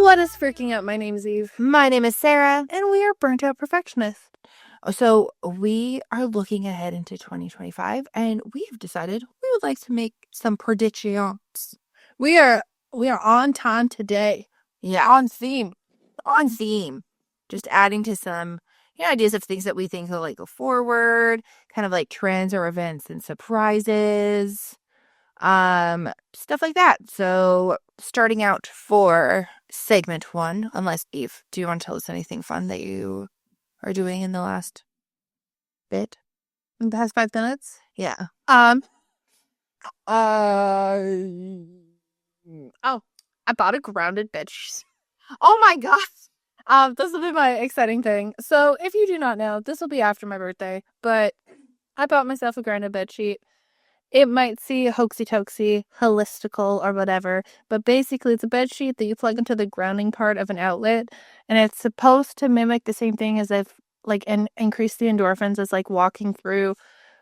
What is freaking out? My name's Eve. My name is Sarah. And we are burnt out perfectionists. So we are looking ahead into 2025 and we have decided we would like to make some predictions. We are on time today. Yeah. On theme. On theme. Just adding to some ideas of things that we think will go forward, kind of like trends or events and surprises. Stuff like that. So starting out for segment 1, unless Eve, do you want to tell us anything fun that you are doing in the last bit? In the past 5 minutes? Yeah. I bought a grounded bed sheet. Oh my gosh. This will be my exciting thing. So if you do not know, this will be after my birthday, but I bought myself a grounded bed sheet. It might see hoaxy-toxy, holistical, or whatever, but basically it's a bed sheet that you plug into the grounding part of an outlet, and it's supposed to mimic the same thing as if, increase the endorphins as, walking through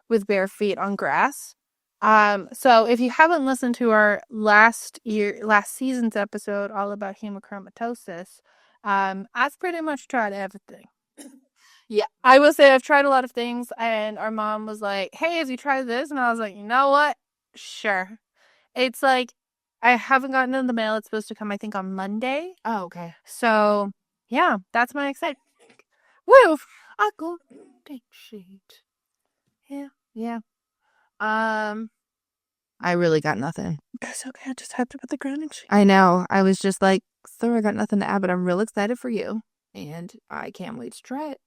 with bare feet on grass. So if you haven't listened to our last season's episode all about hemochromatosis, I've pretty much tried everything. Yeah, I will say I've tried a lot of things, and our mom was like, hey, have you tried this? And I was like, you know what? Sure. It's I haven't gotten it in the mail. It's supposed to come, I think, on Monday. Oh, okay. So, yeah, that's my excitement. Woo! A good date sheet. Yeah. I really got nothing. It's okay. I just hyped about the grounding sheet. I know. I was just like, so I got nothing to add, but I'm real excited for you. And I can't wait to try it.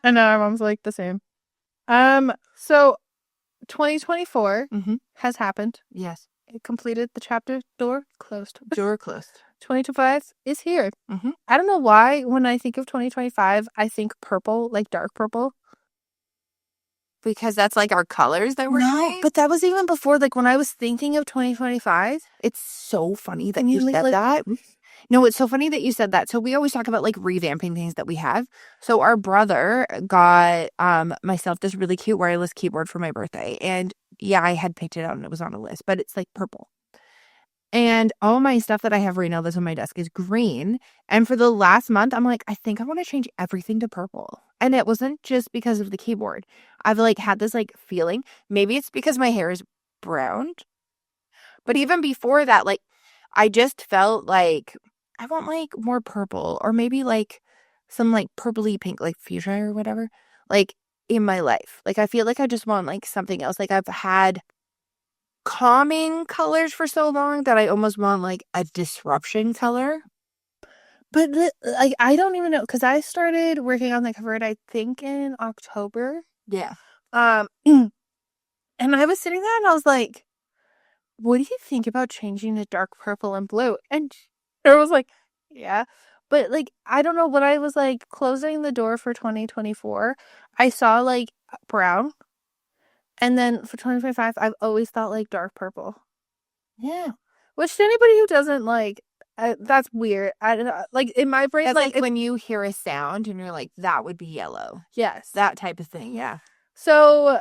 I know, our mom's the same. So 2024 has happened. Yes. It completed the chapter. Door closed. Door closed. 2025 is here. I don't know why when I think of 2025, I think purple, dark purple. Because that's our colors that we're doing? But that was even before, when I was thinking of 2025. It's so funny that you said that. No, it's so funny that you said that. So we always talk about revamping things that we have. So our brother got myself this really cute wireless keyboard for my birthday. And yeah, I had picked it out and it was on a list, but it's purple. And all my stuff that I have right now that's on my desk is green. And for the last month, I'm like, I think I want to change everything to purple. And it wasn't just because of the keyboard. I've had this feeling. Maybe it's because my hair is brown. But even before that, I just felt I want more purple, or maybe some purpley pink, fuchsia or whatever, in my life. I feel I just want something else. I've had calming colors for so long that I almost want a disruption color. But I don't even know, because I started working on the cover, I think in October. Yeah. And I was sitting there and I was like, what do you think about changing to dark purple and blue? And I was like, yeah. But I don't know, when I was closing the door for 2024, I saw brown. And then for 2025, I've always thought dark purple. Yeah. Which to anybody who doesn't that's weird. I don't know. In my brain, that's when you hear a sound and you're like, that would be yellow. Yes. That type of thing. Yeah. So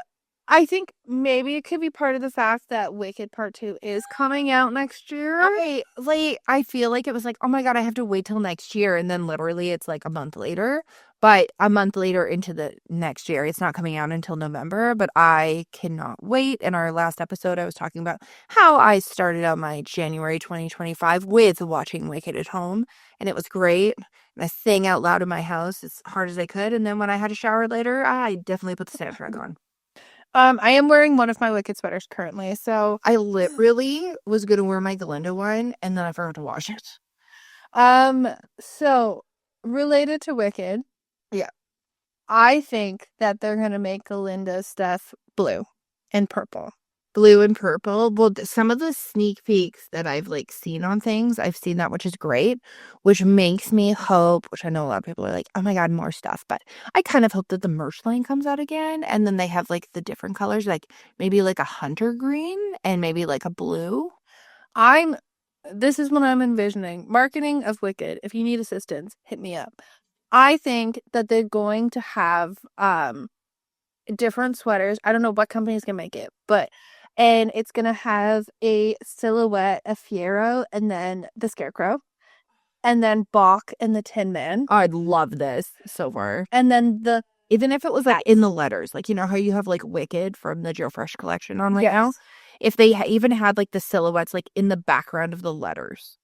I think maybe it could be part of the fact that Wicked Part 2 is coming out next year. I feel it was oh my God, I have to wait till next year. And then literally it's a month later. But a month later into the next year, it's not coming out until November. But I cannot wait. In our last episode, I was talking about how I started out my January 2025 with watching Wicked at home. And it was great. And I sang out loud in my house as hard as I could. And then when I had a shower later, I definitely put the soundtrack on. I am wearing one of my Wicked sweaters currently, so I literally was gonna wear my Glinda one, and then I forgot to wash it. So related to Wicked, yeah, I think that they're gonna make Glinda's stuff blue and purple. Blue and purple. Well, some of the sneak peeks that I've seen on things, I've seen that, which is great, which makes me hope, which I know a lot of people are like, oh my God, more stuff. But I kind of hope that the merch line comes out again. And then they have the different colors, maybe a hunter green and maybe a blue. This is what I'm envisioning. Marketing of Wicked. If you need assistance, hit me up. I think that they're going to have different sweaters. I don't know what company's gonna make it, and it's gonna have a silhouette of Fiero and then the Scarecrow. and then Bach and the Tin Man. I'd love this so far. And then even if it was like in the letters, like, you know how you have like Wicked from the Joe Fresh collection on right now? If they even had like the silhouettes like in the background of the letters.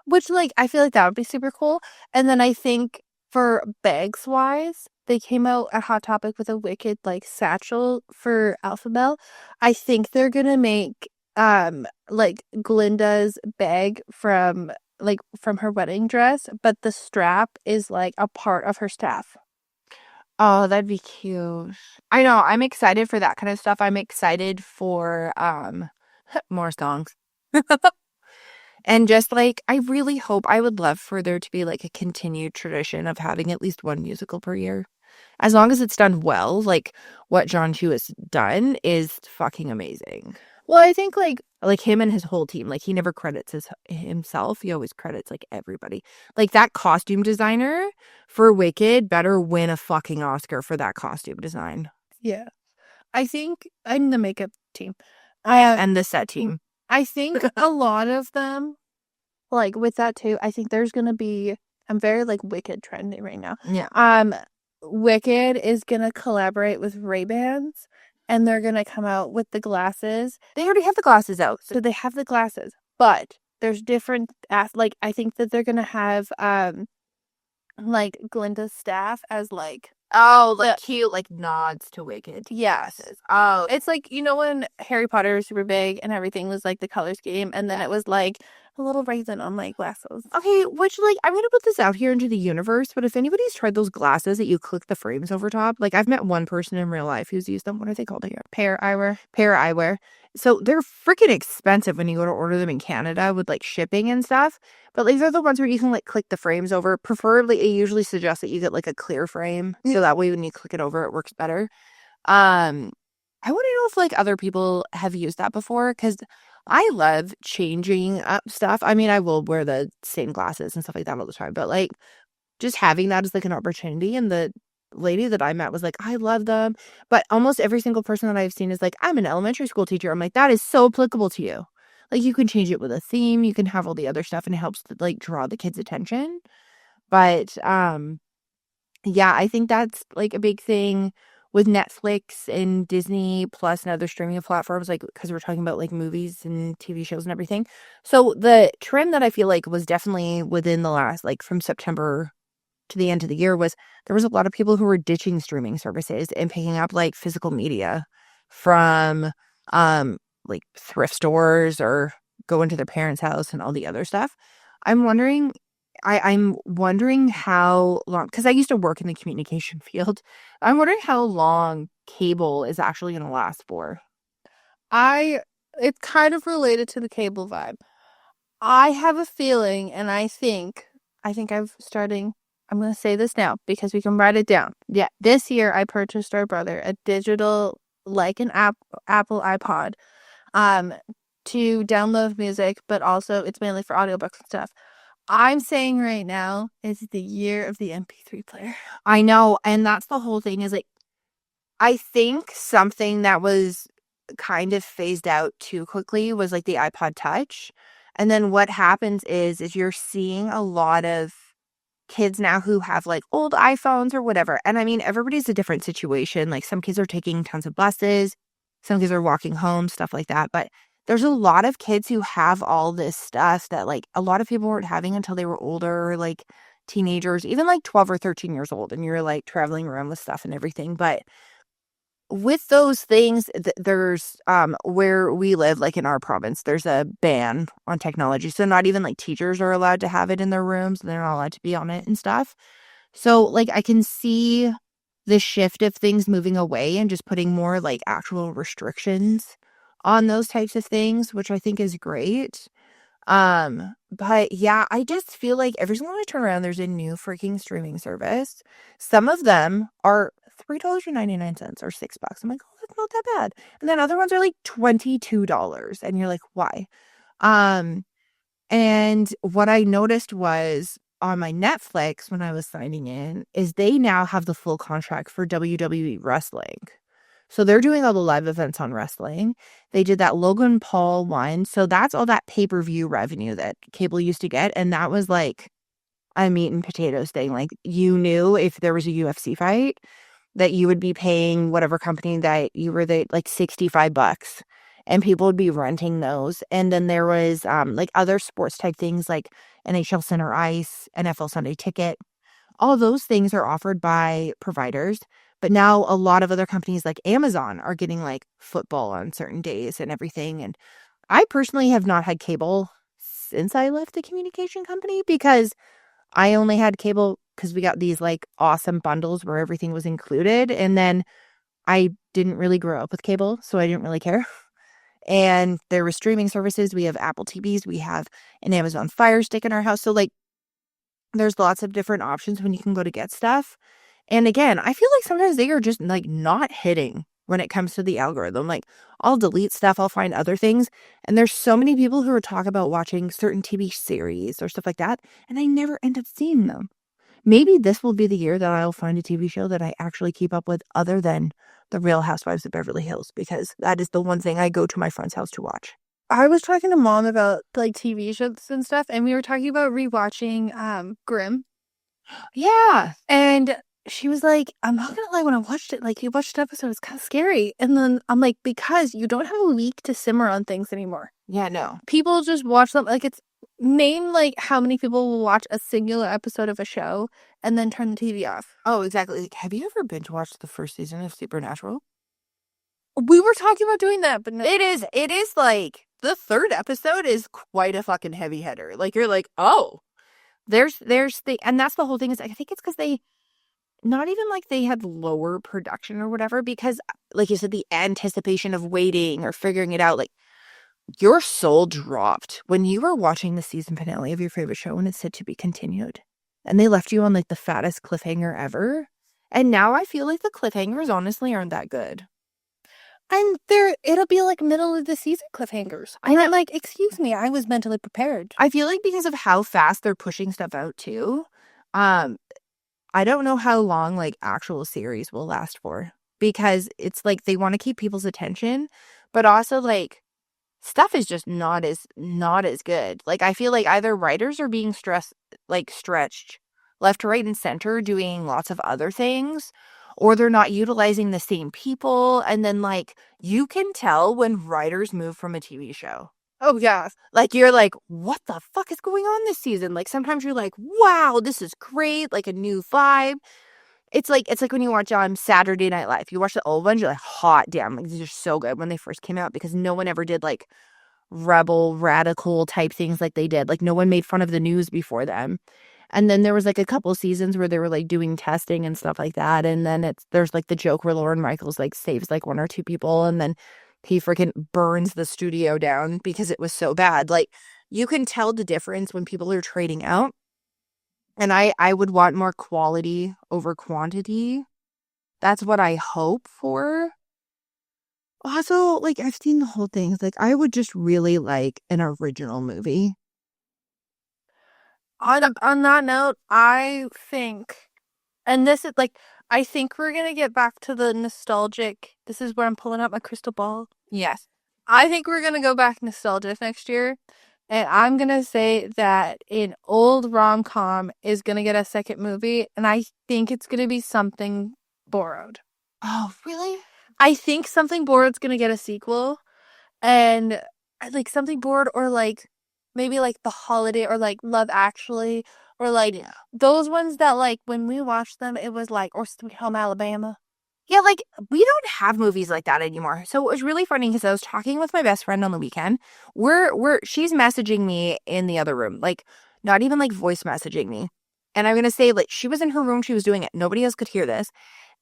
Which, like, I feel like that would be super cool. And then I think for bags wise, they came out at Hot Topic with a Wicked like satchel for Alphabel. I think they're gonna make like Glinda's bag from her wedding dress, but the strap is like a part of her staff. Oh, that'd be cute. I know. I'm excited for that kind of stuff. I'm excited for more songs. And just like, I really hope, I would love for there to be like a continued tradition of having at least one musical per year. As long as it's done well, like what John Chu has done is fucking amazing. Well, I think like him and his whole team, like he never credits himself. He always credits like everybody. Like that costume designer for Wicked better win a fucking Oscar for that costume design. Yeah. I think I'm the makeup team. And the set team. I think a lot of them, like with that too, I think there's gonna be, I'm very like Wicked trendy right now. Yeah. Wicked is gonna collaborate with Ray-Bans and they're gonna come out with the glasses. They already have the glasses out. So they have the glasses, but there's different like I think that they're gonna have like Glinda's staff as like cute like nods to Wicked. Yes. Oh, It's like, you know, when Harry Potter was super big and everything was like the color scheme, and then it was like a little raisin on my glasses. okay, which like I'm gonna put this out here into the universe, but if anybody's tried those glasses that you click the frames over top, like I've met one person in real life who's used them. What are they called again? Pear eyewear. Pear eyewear. So they're freaking expensive when you go to order them in Canada with like shipping and stuff. But like they're the ones where you can like click the frames over. Preferably, it usually suggests that you get like a clear frame, so that way when you click it over, it works better. I want to know if like other people have used that before, because I love changing up stuff. I mean, I will wear the same glasses and stuff like that all the time, but like just having that as like an opportunity. And the lady that I met was like, I love them. But almost every single person that I've seen is like, I'm an elementary school teacher. I'm like, that is so applicable to you. Like you can change it with a theme, you can have all the other stuff, and it helps to like draw the kids' attention. But yeah, I think that's like a big thing with Netflix and Disney Plus and other streaming platforms, like because we're talking about like movies and TV shows and everything. So the trend that I feel like was definitely within the last, like from September to the end of the year, was there was a lot of people who were ditching streaming services and picking up like physical media from like thrift stores or going to their parents' house and all the other stuff. I'm wondering I'm wondering how long, because I used to work in the communication field. I'm wondering how long cable is actually going to last for. It's kind of related to the cable vibe. I have a feeling, and I'm going to say this now because we can write it down. Yeah. This year, I purchased our brother a digital, like an Apple iPod, to download music, but also it's mainly for audiobooks and stuff. I'm saying right now is the year of the MP3 player. I know. And that's the whole thing, is like, I think something that was kind of phased out too quickly was like the iPod Touch. And then what happens is you're seeing a lot of kids now who have like old iPhones or whatever. And I mean, everybody's a different situation. Like some kids are taking tons of buses, some kids are walking home, stuff like that. But there's a lot of kids who have all this stuff that like a lot of people weren't having until they were older, or like teenagers, even like 12 or 13 years old, and you're like traveling around with stuff and everything. But with those things, there's where we live, like in our province, there's a ban on technology. So not even like teachers are allowed to have it in their rooms. They're not allowed to be on it and stuff. So like I can see the shift of things moving away and just putting more like actual restrictions on those types of things, which I think is great. But yeah, I just feel like every time I turn around, there's a new freaking streaming service. Some of them are $3.99 or $6. I'm like, oh, that's not that bad. And then other ones are like $22, and you're like, why? And what I noticed was on my Netflix when I was signing in is they now have the full contract for WWE wrestling. So they're doing all the live events on wrestling. They did that Logan Paul one. So that's all that pay-per-view revenue that cable used to get. And that was like a meat and potatoes thing. Like, you knew if there was a UFC fight that you would be paying whatever company that you were the like $65, and people would be renting those. And then there was like other sports type things like NHL Center Ice, NFL Sunday Ticket. All those things are offered by providers. But now a lot of other companies like Amazon are getting like football on certain days and everything. And I personally have not had cable since I left the communication company, because I only had cable because we got these like awesome bundles where everything was included. And then I didn't really grow up with cable, so I didn't really care. And there were streaming services. We have Apple TVs. We have an Amazon Fire Stick in our house. So like there's lots of different options when you can go to get stuff. And again, I feel like sometimes they are just like not hitting when it comes to the algorithm. Like, I'll delete stuff, I'll find other things. And there's so many people who are talking about watching certain TV series or stuff like that, and I never end up seeing them. Maybe this will be the year that I'll find a TV show that I actually keep up with other than The Real Housewives of Beverly Hills, because that is the one thing I go to my friend's house to watch. I was talking to mom about like TV shows and stuff, and we were talking about rewatching Grimm. Yeah. And she was like, I'm not gonna lie, when I watched it, like you watched the episode, it's kind of scary. And then I'm like, because you don't have a week to simmer on things anymore. Yeah, no. People just watch them. Like, it's name like how many people will watch a singular episode of a show and then turn the TV off. Oh, exactly. Like, have you ever binge watched the first season of Supernatural? We were talking about doing that, but no. It is like the third episode is quite a fucking heavy hitter. Like, you're like, oh, there's the, and that's the whole thing. Is I think it's because they, not even like they had lower production or whatever, because like you said, the anticipation of waiting or figuring it out, like your soul dropped when you were watching the season finale of your favorite show and it said to be continued, and they left you on like the fattest cliffhanger ever. And now I feel like the cliffhangers honestly aren't that good. And it'll be like middle of the season cliffhangers. And I'm like, excuse me, I was mentally prepared. I feel like because of how fast they're pushing stuff out too, I don't know how long like actual series will last for, because it's like they want to keep people's attention, but also like stuff is just not as good. Like, I feel like either writers are being stretched left, right, and center doing lots of other things, or they're not utilizing the same people. And then like you can tell when writers move from a TV show. Oh, yeah. Like, you're like, what the fuck is going on this season? Like, sometimes you're like, wow, this is great, like a new vibe. It's like when you watch Saturday Night Live. You watch the old ones, you're like, hot damn, like these are so good when they first came out, because no one ever did like rebel radical type things like they did. Like, no one made fun of the news before them. And then there was like a couple seasons where they were like doing testing and stuff like that. And then there's like the joke where Lauren Michaels like saves like one or two people, and then he freaking burns the studio down because it was so bad. Like, you can tell the difference when people are trading out. And I would want more quality over quantity. That's what I hope for. Also, like, I've seen the whole thing. It's like, I would just really like an original movie. On that note, I think, and this is like, I think we're gonna get back to the nostalgic. This is where I'm pulling out my crystal ball. Yes. I think we're gonna go back nostalgic next year. And I'm gonna say that an old rom-com is gonna get a second movie, and I think it's gonna be Something Borrowed. Oh, really? I think Something Borrowed's gonna get a sequel, and like Something Borrowed, or like maybe like The Holiday, or like Love Actually, or like those ones that like when we watched them, it was like, or Sweet Home Alabama. Yeah, like, we don't have movies like that anymore. So it was really funny because I was talking with my best friend on the weekend. She's messaging me in the other room, like, not even like voice messaging me. And I'm gonna say, like, she was in her room, she was doing it. Nobody else could hear this.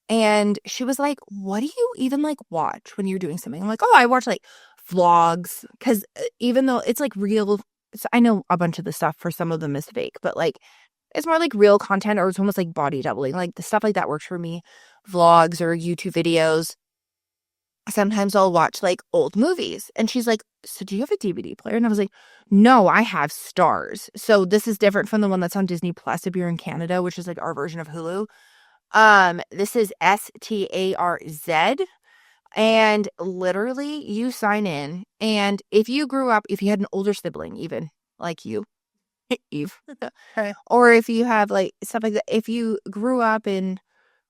And she was like, what do you even like watch when you're doing something? I'm like, oh, I watch like vlogs. Because even though it's like real, I know a bunch of the stuff for some of them is fake, but like it's more like real content, or it's almost like body doubling. Like, the stuff like that works for me. Vlogs or YouTube videos. Sometimes I'll watch like old movies. And she's like, so do you have a DVD player? And I was like, no, I have Stars. So this is different from the one that's on Disney Plus if you're in Canada, which is like our version of Hulu. This is STARZ. And literally you sign in, and if you grew up, if you had an older sibling, even like you, Eve. Okay. Or if you have like stuff like that, if you grew up in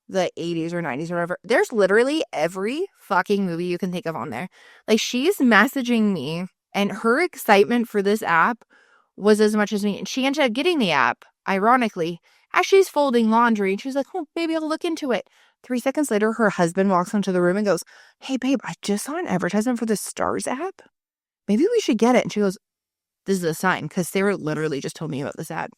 the 80s or 90s or whatever, there's literally every fucking movie you can think of on there. Like, she's messaging me, and her excitement for this app was as much as me. And she ended up getting the app, ironically, as she's folding laundry. And she's like, oh, maybe I'll look into it. 3 seconds later, her husband walks into the room and goes, hey, babe, I just saw an advertisement for the Stars app. Maybe we should get it. And she goes, this is a sign, because Sarah literally just told me about this ad.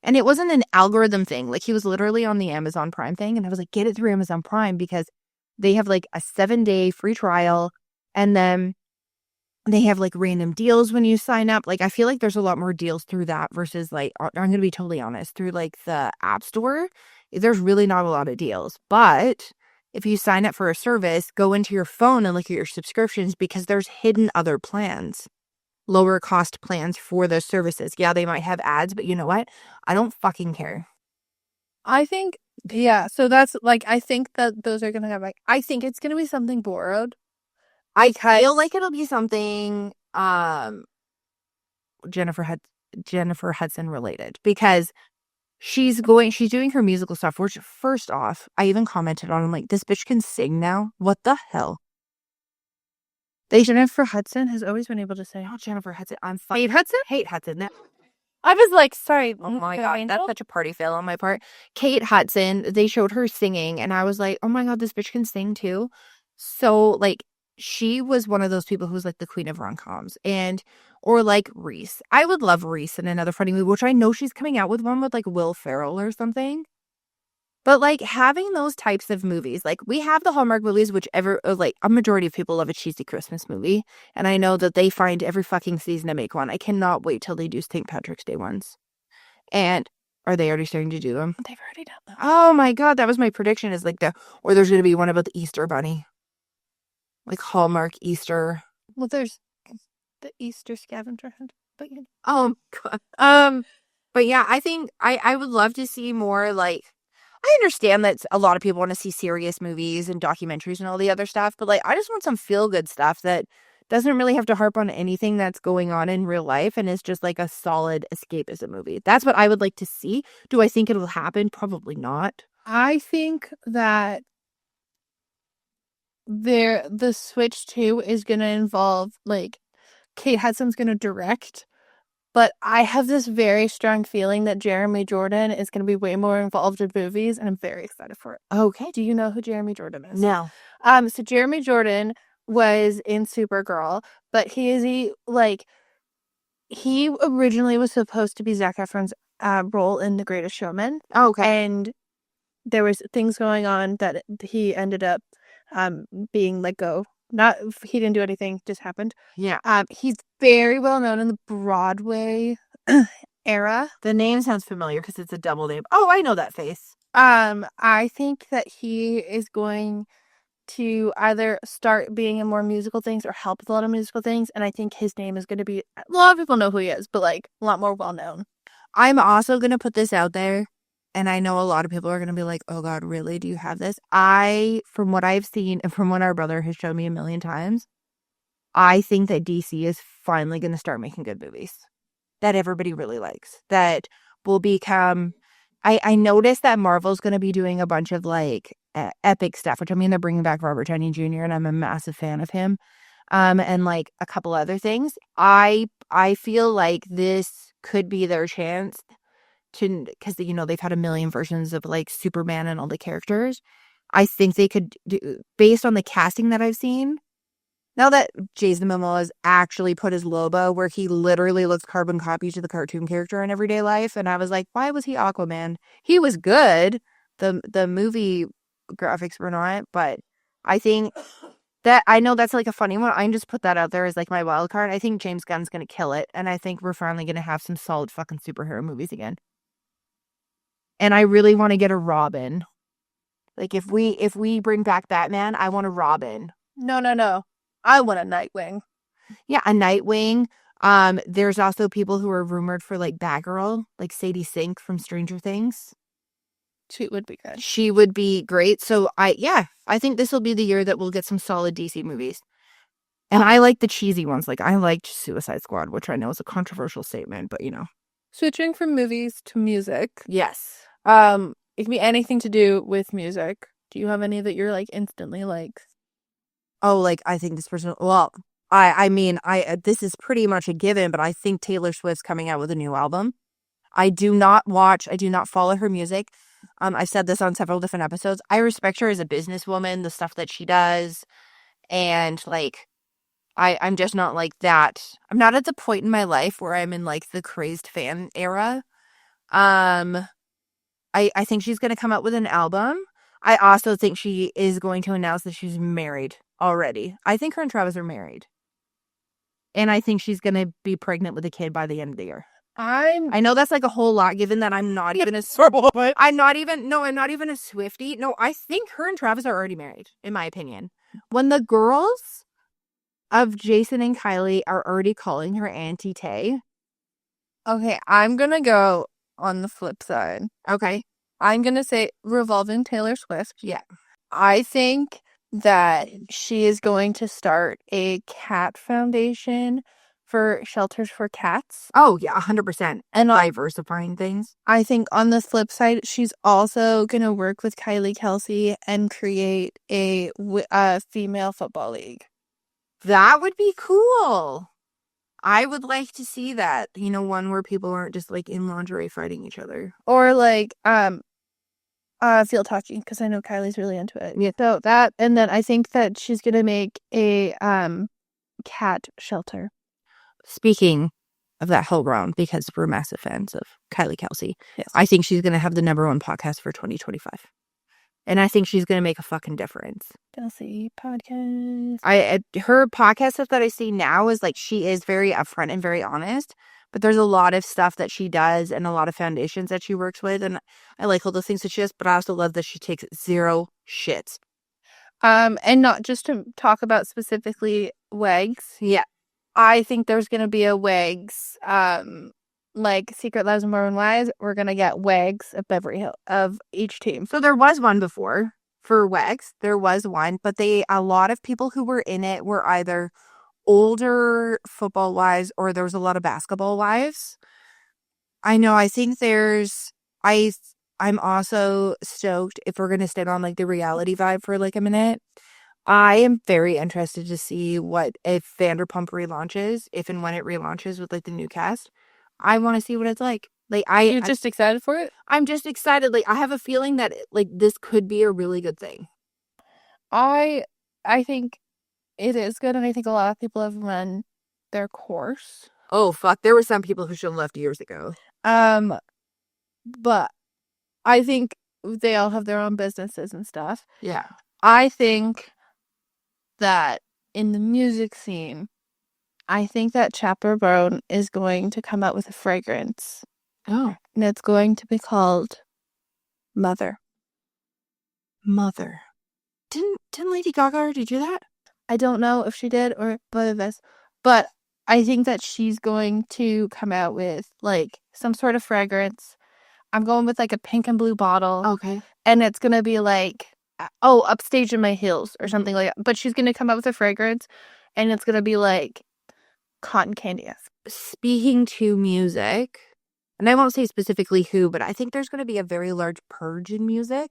And it wasn't an algorithm thing. Like, he was literally on the Amazon Prime thing. And I was like, get it through Amazon Prime, because they have like a 7-day free trial. And then they have like random deals when you sign up. Like, I feel like there's a lot more deals through that versus, like, I'm going to be totally honest, through like the App Store, there's really not a lot of deals. But if you sign up for a service, go into your phone and look at your subscriptions, because there's hidden other plans, lower cost plans for those services. Yeah, they might have ads, but you know what? I don't fucking care. I think, yeah, so that's like, I think that those are gonna have like, I think it's gonna be something borrowed. I feel like it'll be something Jennifer Hudson related, because she's doing her musical stuff, which, first off, I even commented on, I'm like, this bitch can sing now. What the hell? Jennifer Hudson has always been able to say, Oh, Jennifer Hudson. Kate Hudson? Hate Hudson. I was like, sorry. Oh my God, that's such a party fail on my part. Kate Hudson, they showed her singing, and I was like, oh my God, this bitch can sing too. So, like, she was one of those people who was like the queen of rom-coms, or like Reese. I would love Reese in another funny movie, which I know she's coming out with one with like Will Ferrell or something. But like, having those types of movies, like, we have the Hallmark movies, like, a majority of people love a cheesy Christmas movie. And I know that they find every fucking season to make one. I cannot wait till they do St. Patrick's Day ones. And are they already starting to do them? They've already done them. Oh my God, that was my prediction, is like or there's going to be one about the Easter Bunny. Like Hallmark Easter. Well, there's the Easter scavenger hunt. But yeah. Oh God. But yeah, I think I would love to see more, like, I understand that a lot of people want to see serious movies and documentaries and all the other stuff, but like, I just want some feel-good stuff that doesn't really have to harp on anything that's going on in real life, and is just like a solid escapism movie. That's what I would like to see. Do I think it'll happen? Probably not. I think that the Switch 2 is gonna involve, like, Kate Hudson's gonna direct, but I have this very strong feeling that Jeremy Jordan is gonna be way more involved in movies, and I'm very excited for it. Okay. Do you know who Jeremy Jordan is? No. So Jeremy Jordan was in Supergirl, but he originally was supposed to be Zac Efron's role in The Greatest Showman. Oh, okay. And there was things going on that he ended up being let go. Not, he didn't do anything, just happened. Yeah. He's very well known in the Broadway era. The name sounds familiar because it's a double name. Oh, I know that face. I think that he is going to either start being in more musical things or help with a lot of musical things, and I think his name is going to be, a lot of people know who he is, but like a lot more well known. I'm also going to put this out there, and I know a lot of people are going to be like, oh God, really? Do you have this? From what I've seen and from what our brother has shown me a million times, I think that DC is finally going to start making good movies that everybody really likes, that will become, I noticed that Marvel's going to be doing a bunch of like epic stuff, which, I mean, they're bringing back Robert Downey Jr. and I'm a massive fan of him. And like a couple other things. I feel like this could be their chance to, because, you know, they've had a million versions of like Superman and all the characters. I think they could do, based on the casting that I've seen. Now that Jason Momoa has actually put his Lobo, where he literally looks carbon copy to the cartoon character in everyday life, and I was like, why was he Aquaman? He was good. The movie graphics were not, but I think that, I know that's like a funny one. I can just put that out there as like my wild card. I think James Gunn's gonna kill it, and I think we're finally gonna have some solid fucking superhero movies again. And I really want to get a Robin. Like, if we bring back Batman, I want a Robin. No. I want a Nightwing. Yeah, a Nightwing. There's also people who are rumored for like Batgirl, like Sadie Sink from Stranger Things. She would be good. She would be great. So I think this will be the year that we'll get some solid DC movies. And I like the cheesy ones. Like, I liked Suicide Squad, which I know is a controversial statement, but you know. Switching from movies to music. Yes. It can be anything to do with music. Do you have any that you're like instantly like? Oh, like I think this person. Well, I mean, this is pretty much a given, but I think Taylor Swift's coming out with a new album. I do not follow her music. I've said this on several different episodes. I respect her as a businesswoman, the stuff that she does, and like I'm just not like that. I'm not at the point in my life where I'm in like the crazed fan era. Um, I think she's gonna come out with an album. I also think she is going to announce that she's married already. I think her and Travis are married. And I think she's gonna be pregnant with a kid by the end of the year. I know that's like a whole lot, given that I'm not even a I'm not even a Swiftie. No, I think her and Travis are already married, in my opinion. When the girls of Jason and Kylie are already calling her Auntie Tay. Okay, I'm gonna go on the flip side. Okay. I'm gonna say revolving Taylor Swift. Yeah. I think that she is going to start a cat foundation for shelters for cats. Oh, yeah, 100%. And diversifying things. I think on the flip side, she's also going to work with Kylie Kelsey and create a female football league. That would be cool. I would like to see that. You know, one where people aren't just like in lingerie fighting each other. Or like field hockey, because I know Kylie's really into it. Yeah. So that, and then I think that she's going to make a cat shelter. Speaking of that whole round, because we're massive fans of Kylie Kelsey, yes. I think she's going to have the #1 podcast for 2025. And I think she's going to make a fucking difference. Kelsey podcast. Her podcast stuff that I see now is like she is very upfront and very honest, but there's a lot of stuff that she does and a lot of foundations that she works with, and I like all the things that she does, but I also love that she takes zero shits. And not just to talk about specifically WEGs. Yeah. I think there's going to be a WEGs, like Secret Lives of Mormon Wives. We're going to get WEGs of Beverly Hills of each team. So there was one before for WEGs. There was one, but a lot of people who were in it were either older football wives or there was a lot of basketball wives. I know. I think I'm also stoked if we're going to stay on like the reality vibe for like a minute. I am very interested to see what if Vanderpump relaunches, if and when it relaunches with like the new cast. I want to see what it's like. Like You're just excited for it? I'm just excited. Like I have a feeling that like this could be a really good thing. I think it is good, and I think a lot of people have run their course. Oh fuck! There were some people who should have left years ago. But I think they all have their own businesses and stuff. Yeah. I think that in the music scene, I think that Chaperone is going to come out with a fragrance. Oh. And it's going to be called Mother. Mother. Didn't Lady Gaga already do that? I don't know if she did or both of us, but I think that she's going to come out with like some sort of fragrance. I'm going with like a pink and blue bottle. Okay. And it's going to be like, Upstage in My Heels or something like that. But she's going to come out with a fragrance and it's going to be like cotton candy. Speaking to music, and I won't say specifically who, but I think there's going to be a very large purge in music.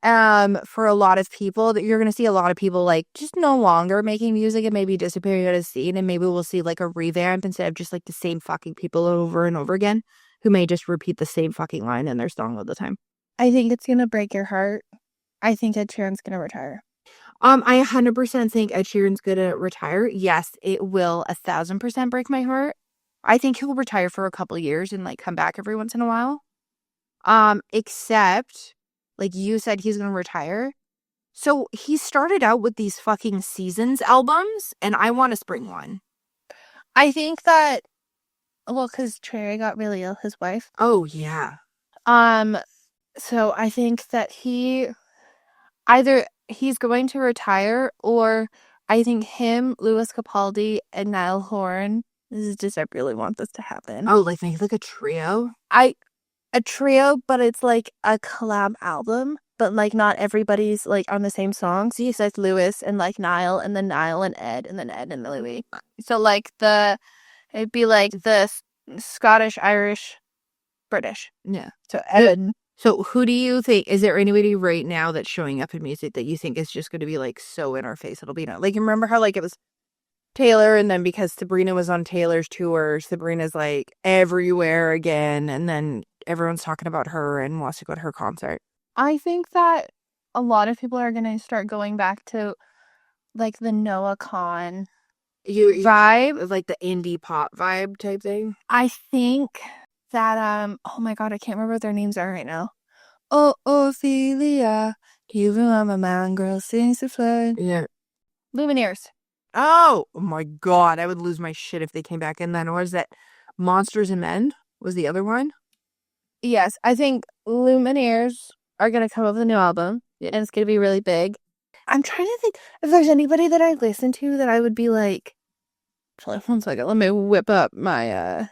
For a lot of people, that you're going to see a lot of people like just no longer making music and maybe disappearing out of the scene, and maybe we'll see like a revamp instead of just like the same fucking people over and over again who may just repeat the same fucking line in their song all the time. I think it's going to break your heart. I think Ed Sheeran's going to retire. I 100% think Ed Sheeran's going to retire. Yes, it will 1,000% break my heart. I think he'll retire for a couple years and like come back every once in a while. Except like you said, he's going to retire. So he started out with these fucking Seasons albums, and I want a spring one. I think that, well, because Trey got really ill, his wife. Oh, yeah. So I think that he's going to retire, or I think him, Louis Capaldi, and Niall Horan. I really want this to happen. Oh, like make like a trio? A trio, but it's like a collab album, but like not everybody's like on the same songs. He says Louis and like Niall, and then Niall and Ed, and then Ed and Louis. So like it'd be like the Scottish Irish British. Yeah. So Evan. So who do you think, is there anybody right now that's showing up in music that you think is just going to be like so in our face? It'll be not like, remember how like it was Taylor, and then because Sabrina was on Taylor's tour, Sabrina's like everywhere again, and then everyone's talking about her and wants to go to her concert. I think that a lot of people are going to start going back to like the Noah Kahn vibe, like the indie pop vibe type thing. I think that oh my god, I can't remember what their names are right now. Oh, Ophelia, do you remember Man Girl Sings the Flood? Yeah. Lumineers. Oh my god, I would lose my shit if they came back. And then was that Monsters and Men was the other one? Yes, I think Lumineers are gonna come up with a new album, and it's gonna be really big. I'm trying to think if there's anybody that I listen to that I would be like. Actually, 1 second. Let me whip up my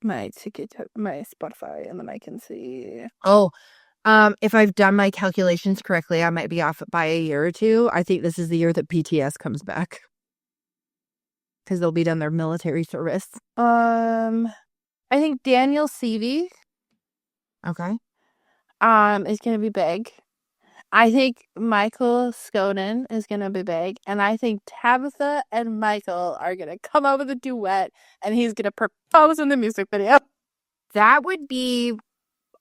my ticket, my Spotify, and then I can see. Oh, if I've done my calculations correctly, I might be off by a year or two. I think this is the year that BTS comes back because they'll be done their military service. I think Daniel Seavey. Okay. Is gonna be big. I think Michael Skoden is gonna be big, and I think Tabitha and Michael are gonna come up with a duet, and he's gonna propose in the music video. That would be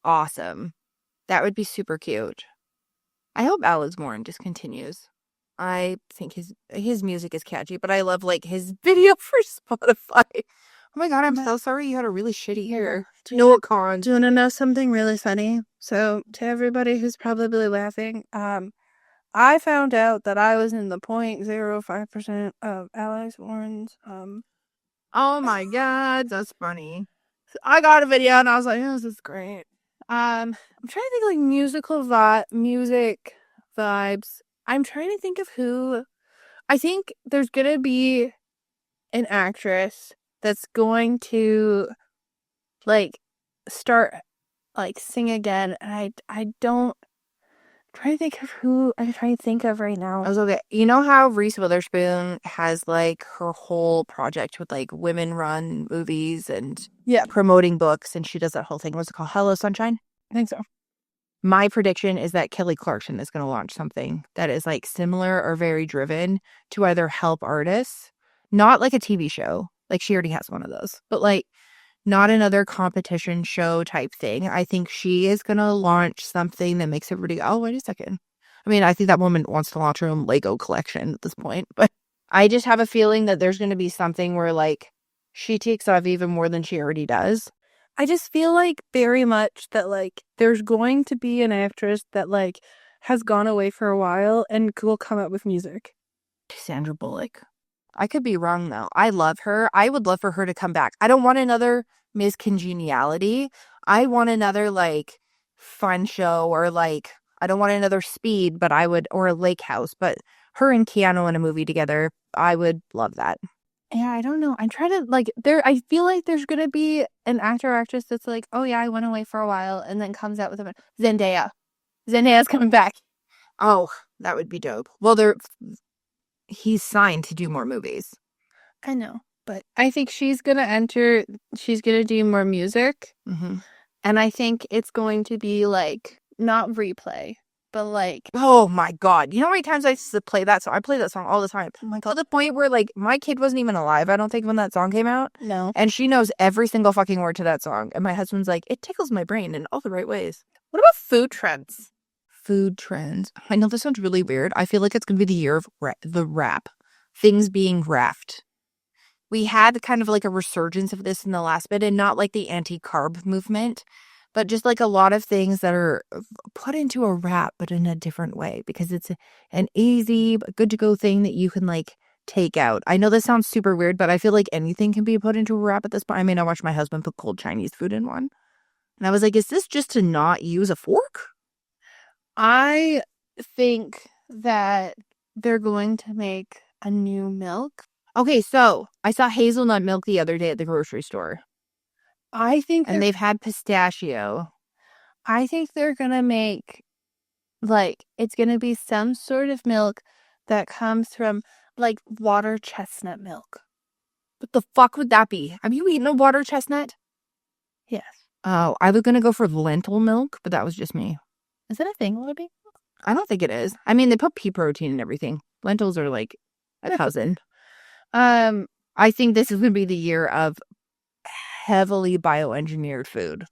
awesome. That would be super cute. I hope Alex Warren just continues. I think his music is catchy, but I love like his video for Spotify. Oh my god, I'm so sorry you had a really shitty year. No cons. Do you want to know something really funny? So, to everybody who's probably laughing, I found out that I was in the 0.05% of Alex Warren's Oh my god, that's funny. I got a video and I was like, oh, this is great. I'm trying to think like music vibes. I'm trying to think of who. I think there's gonna be an actress that's going to like start like sing again, and I don't try to think of who I'm trying to think of right now. I was okay. You know how Reese Witherspoon has like her whole project with like women run movies and promoting books, and she does that whole thing. What's it called? Hello Sunshine? I think so. My prediction is that Kelly Clarkson is going to launch something that is like similar or very driven to either help artists, not like a TV show, like she already has one of those, but like not another competition show type thing. I think she is going to launch something that makes everybody go, oh, wait a second. I mean, I think that woman wants to launch her own Lego collection at this point, but I just have a feeling that there's going to be something where like she takes off even more than she already does. I just feel like very much that like there's going to be an actress that like has gone away for a while and will come up with music. Sandra Bullock. I could be wrong though. I love her. I would love for her to come back. I don't want another Miss Congeniality. I want another like fun show, or like I don't want another Speed, but I would, or a Lake House, but her and Keanu in a movie together. I would love that. Yeah, I don't know. I'm trying to like I feel like there's gonna be an actor or actress that's like, oh yeah, I went away for a while, and then comes out with a Zendaya. Zendaya's coming back. Oh, that would be dope. Well, he's signed to do more movies. I know, but I think she's gonna do more music, and I think it's going to be like not replay, but like, oh my god, you know how many times I used to play that song? I play that song all the time. Oh my god, to the point where like my kid wasn't even alive, I don't think, when that song came out. No. And she knows every single fucking word to that song, and my husband's like, it tickles my brain in all the right ways. What about food trends? Food trends. I know this sounds really weird. I feel like it's gonna be the year of the wrap. Things being wrapped. We had kind of like a resurgence of this in the last bit, and not like the anti-carb movement, but just like a lot of things that are put into a wrap, but in a different way, because it's an easy, good to go thing that you can like take out. I know this sounds super weird, but I feel like anything can be put into a wrap at this point. I mean, I watched my husband put cold Chinese food in one, and I was like, is this just to not use a fork? I think that they're going to make a new milk. Okay, so I saw hazelnut milk the other day at the grocery store. And they've had pistachio. I think they're gonna make like it's gonna be some sort of milk that comes from like water chestnut milk. What the fuck would that be? Have you eaten a water chestnut? Yes. Oh, I was gonna go for lentil milk, but that was just me. Is it a thing, Libby? I don't think it is. I mean, they put pea protein in everything. Lentils are like a cousin. I think this is gonna be the year of heavily bioengineered food.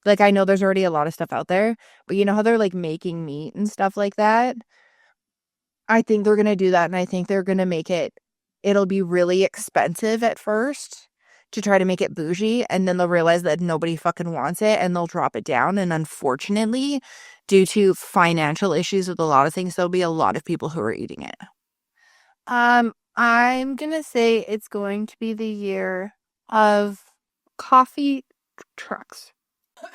Like, I know there's already a lot of stuff out there, but you know how they're like making meat and stuff like that? I think they're gonna do that, and I think they're gonna make it'll be really expensive at first to try to make it bougie, and then they'll realize that nobody fucking wants it and they'll drop it down. And unfortunately, due to financial issues with a lot of things, there'll be a lot of people who are eating it. I'm gonna say it's going to be the year of coffee trucks.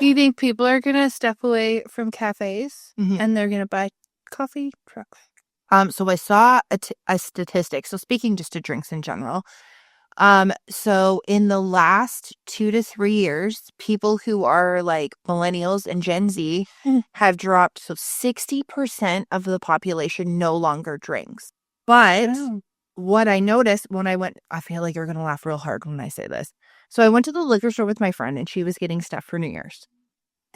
Do you think people are gonna step away from cafes and they're gonna buy coffee trucks? So I saw a statistic. So speaking just to drinks in general, so in the last 2 to 3 years, people who are like millennials and Gen Z have dropped. So 60% of the population no longer drinks. But what I noticed when I feel like you're going to laugh real hard when I say this. So I went to the liquor store with my friend and she was getting stuff for New Year's.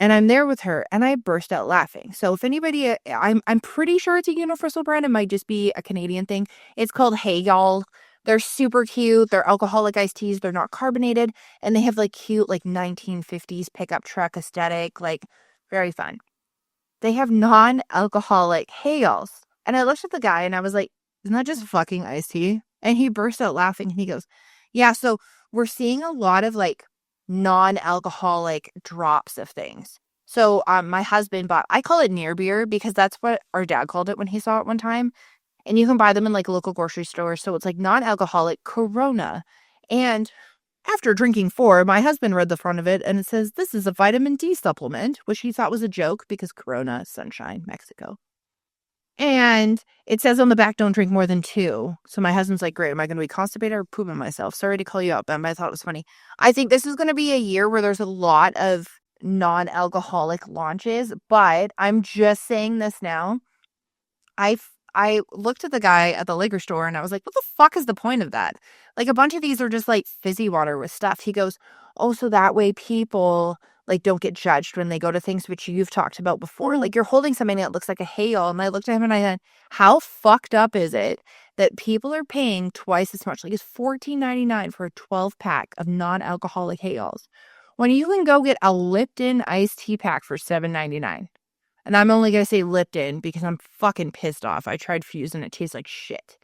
And I'm there with her and I burst out laughing. So if anybody, I'm pretty sure it's a universal brand. It might just be a Canadian thing. It's called Hey Y'all. They're super cute. They're alcoholic iced teas. They're not carbonated. And they have like cute, like 1950s pickup truck aesthetic, like very fun. They have non-alcoholic Hey Y'alls. And I looked at the guy and I was like, isn't that just fucking iced tea? And he burst out laughing and he goes, yeah, so we're seeing a lot of like non-alcoholic drops of things. So my husband bought, I call it near beer because that's what our dad called it when he saw it one time. And you can buy them in like local grocery stores. So it's like non-alcoholic Corona. And after drinking four, my husband read the front of it and it says, this is a vitamin D supplement, which he thought was a joke because Corona, sunshine, Mexico. And it says on the back, don't drink more than two. So my husband's like, great, am I going to be constipated or pooping myself? Sorry to call you out, Ben, but I thought it was funny. I think this is going to be a year where there's a lot of non-alcoholic launches, but I'm just saying this now. I looked at the guy at the liquor store and I was like, what the fuck is the point of that? Like a bunch of these are just like fizzy water with stuff. He goes, oh, so that way people like don't get judged when they go to things which you've talked about before. Like you're holding something that looks like a hail. And I looked at him and I said, how fucked up is it that people are paying twice as much? Like it's $14.99 for a 12-pack of non-alcoholic hails when you can go get a Lipton iced tea pack for $7.99. And I'm only going to say Lipton because I'm fucking pissed off. I tried Fuse and it tastes like shit.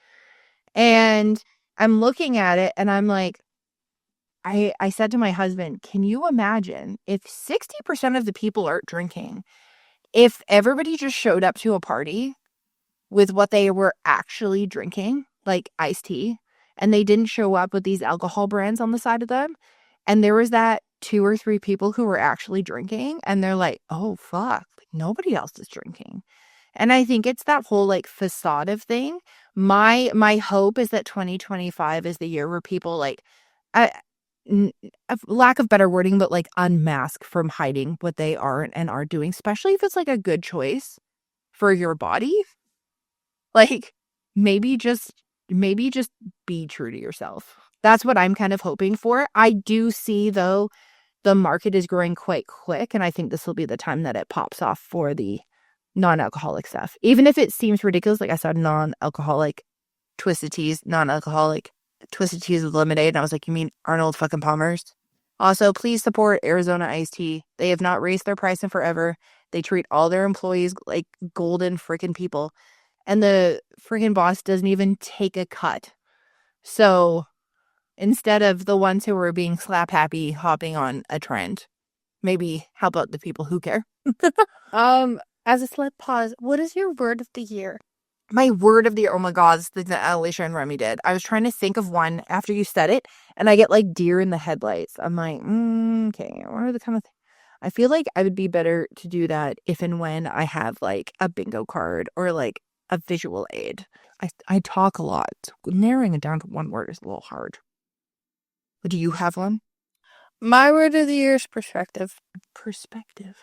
And I'm looking at it and I'm like, I said to my husband, can you imagine if 60% of the people aren't drinking, if everybody just showed up to a party with what they were actually drinking, like iced tea, and they didn't show up with these alcohol brands on the side of them, and there was that 2 or 3 people who were actually drinking, and they're like, oh, fuck, like, nobody else is drinking. And I think it's that whole like facade of thing. My hope is that 2025 is the year where people like, I, lack of better wording, but like unmask from hiding what they are and are doing, especially if it's like a good choice for your body. Like maybe just be true to yourself. That's what I'm kind of hoping for. I do see though the market is growing quite quick and I think this will be the time that it pops off for the non-alcoholic stuff. Even if it seems ridiculous, like I saw non-alcoholic twisted teas, non-alcoholic twisted teas with lemonade and I was like, you mean Arnold fucking Palmer's? Also, please support Arizona iced tea. They have not raised their price in forever. They treat all their employees like golden freaking people. And the freaking boss doesn't even take a cut. So instead of the ones who are being slap happy hopping on a trend, maybe help out the people who care. As a slight pause, what is your word of the year? My word of the year, oh my god, it's the thing that Alicia and Remy did. I was trying to think of one after you said it, and I get like deer in the headlights. I'm like, okay, what are the kind of I feel like I would be better to do that if and when I have like a bingo card or like a visual aid. I talk a lot. Narrowing it down to one word is a little hard. But do you have one? My word of the year is perspective. Perspective.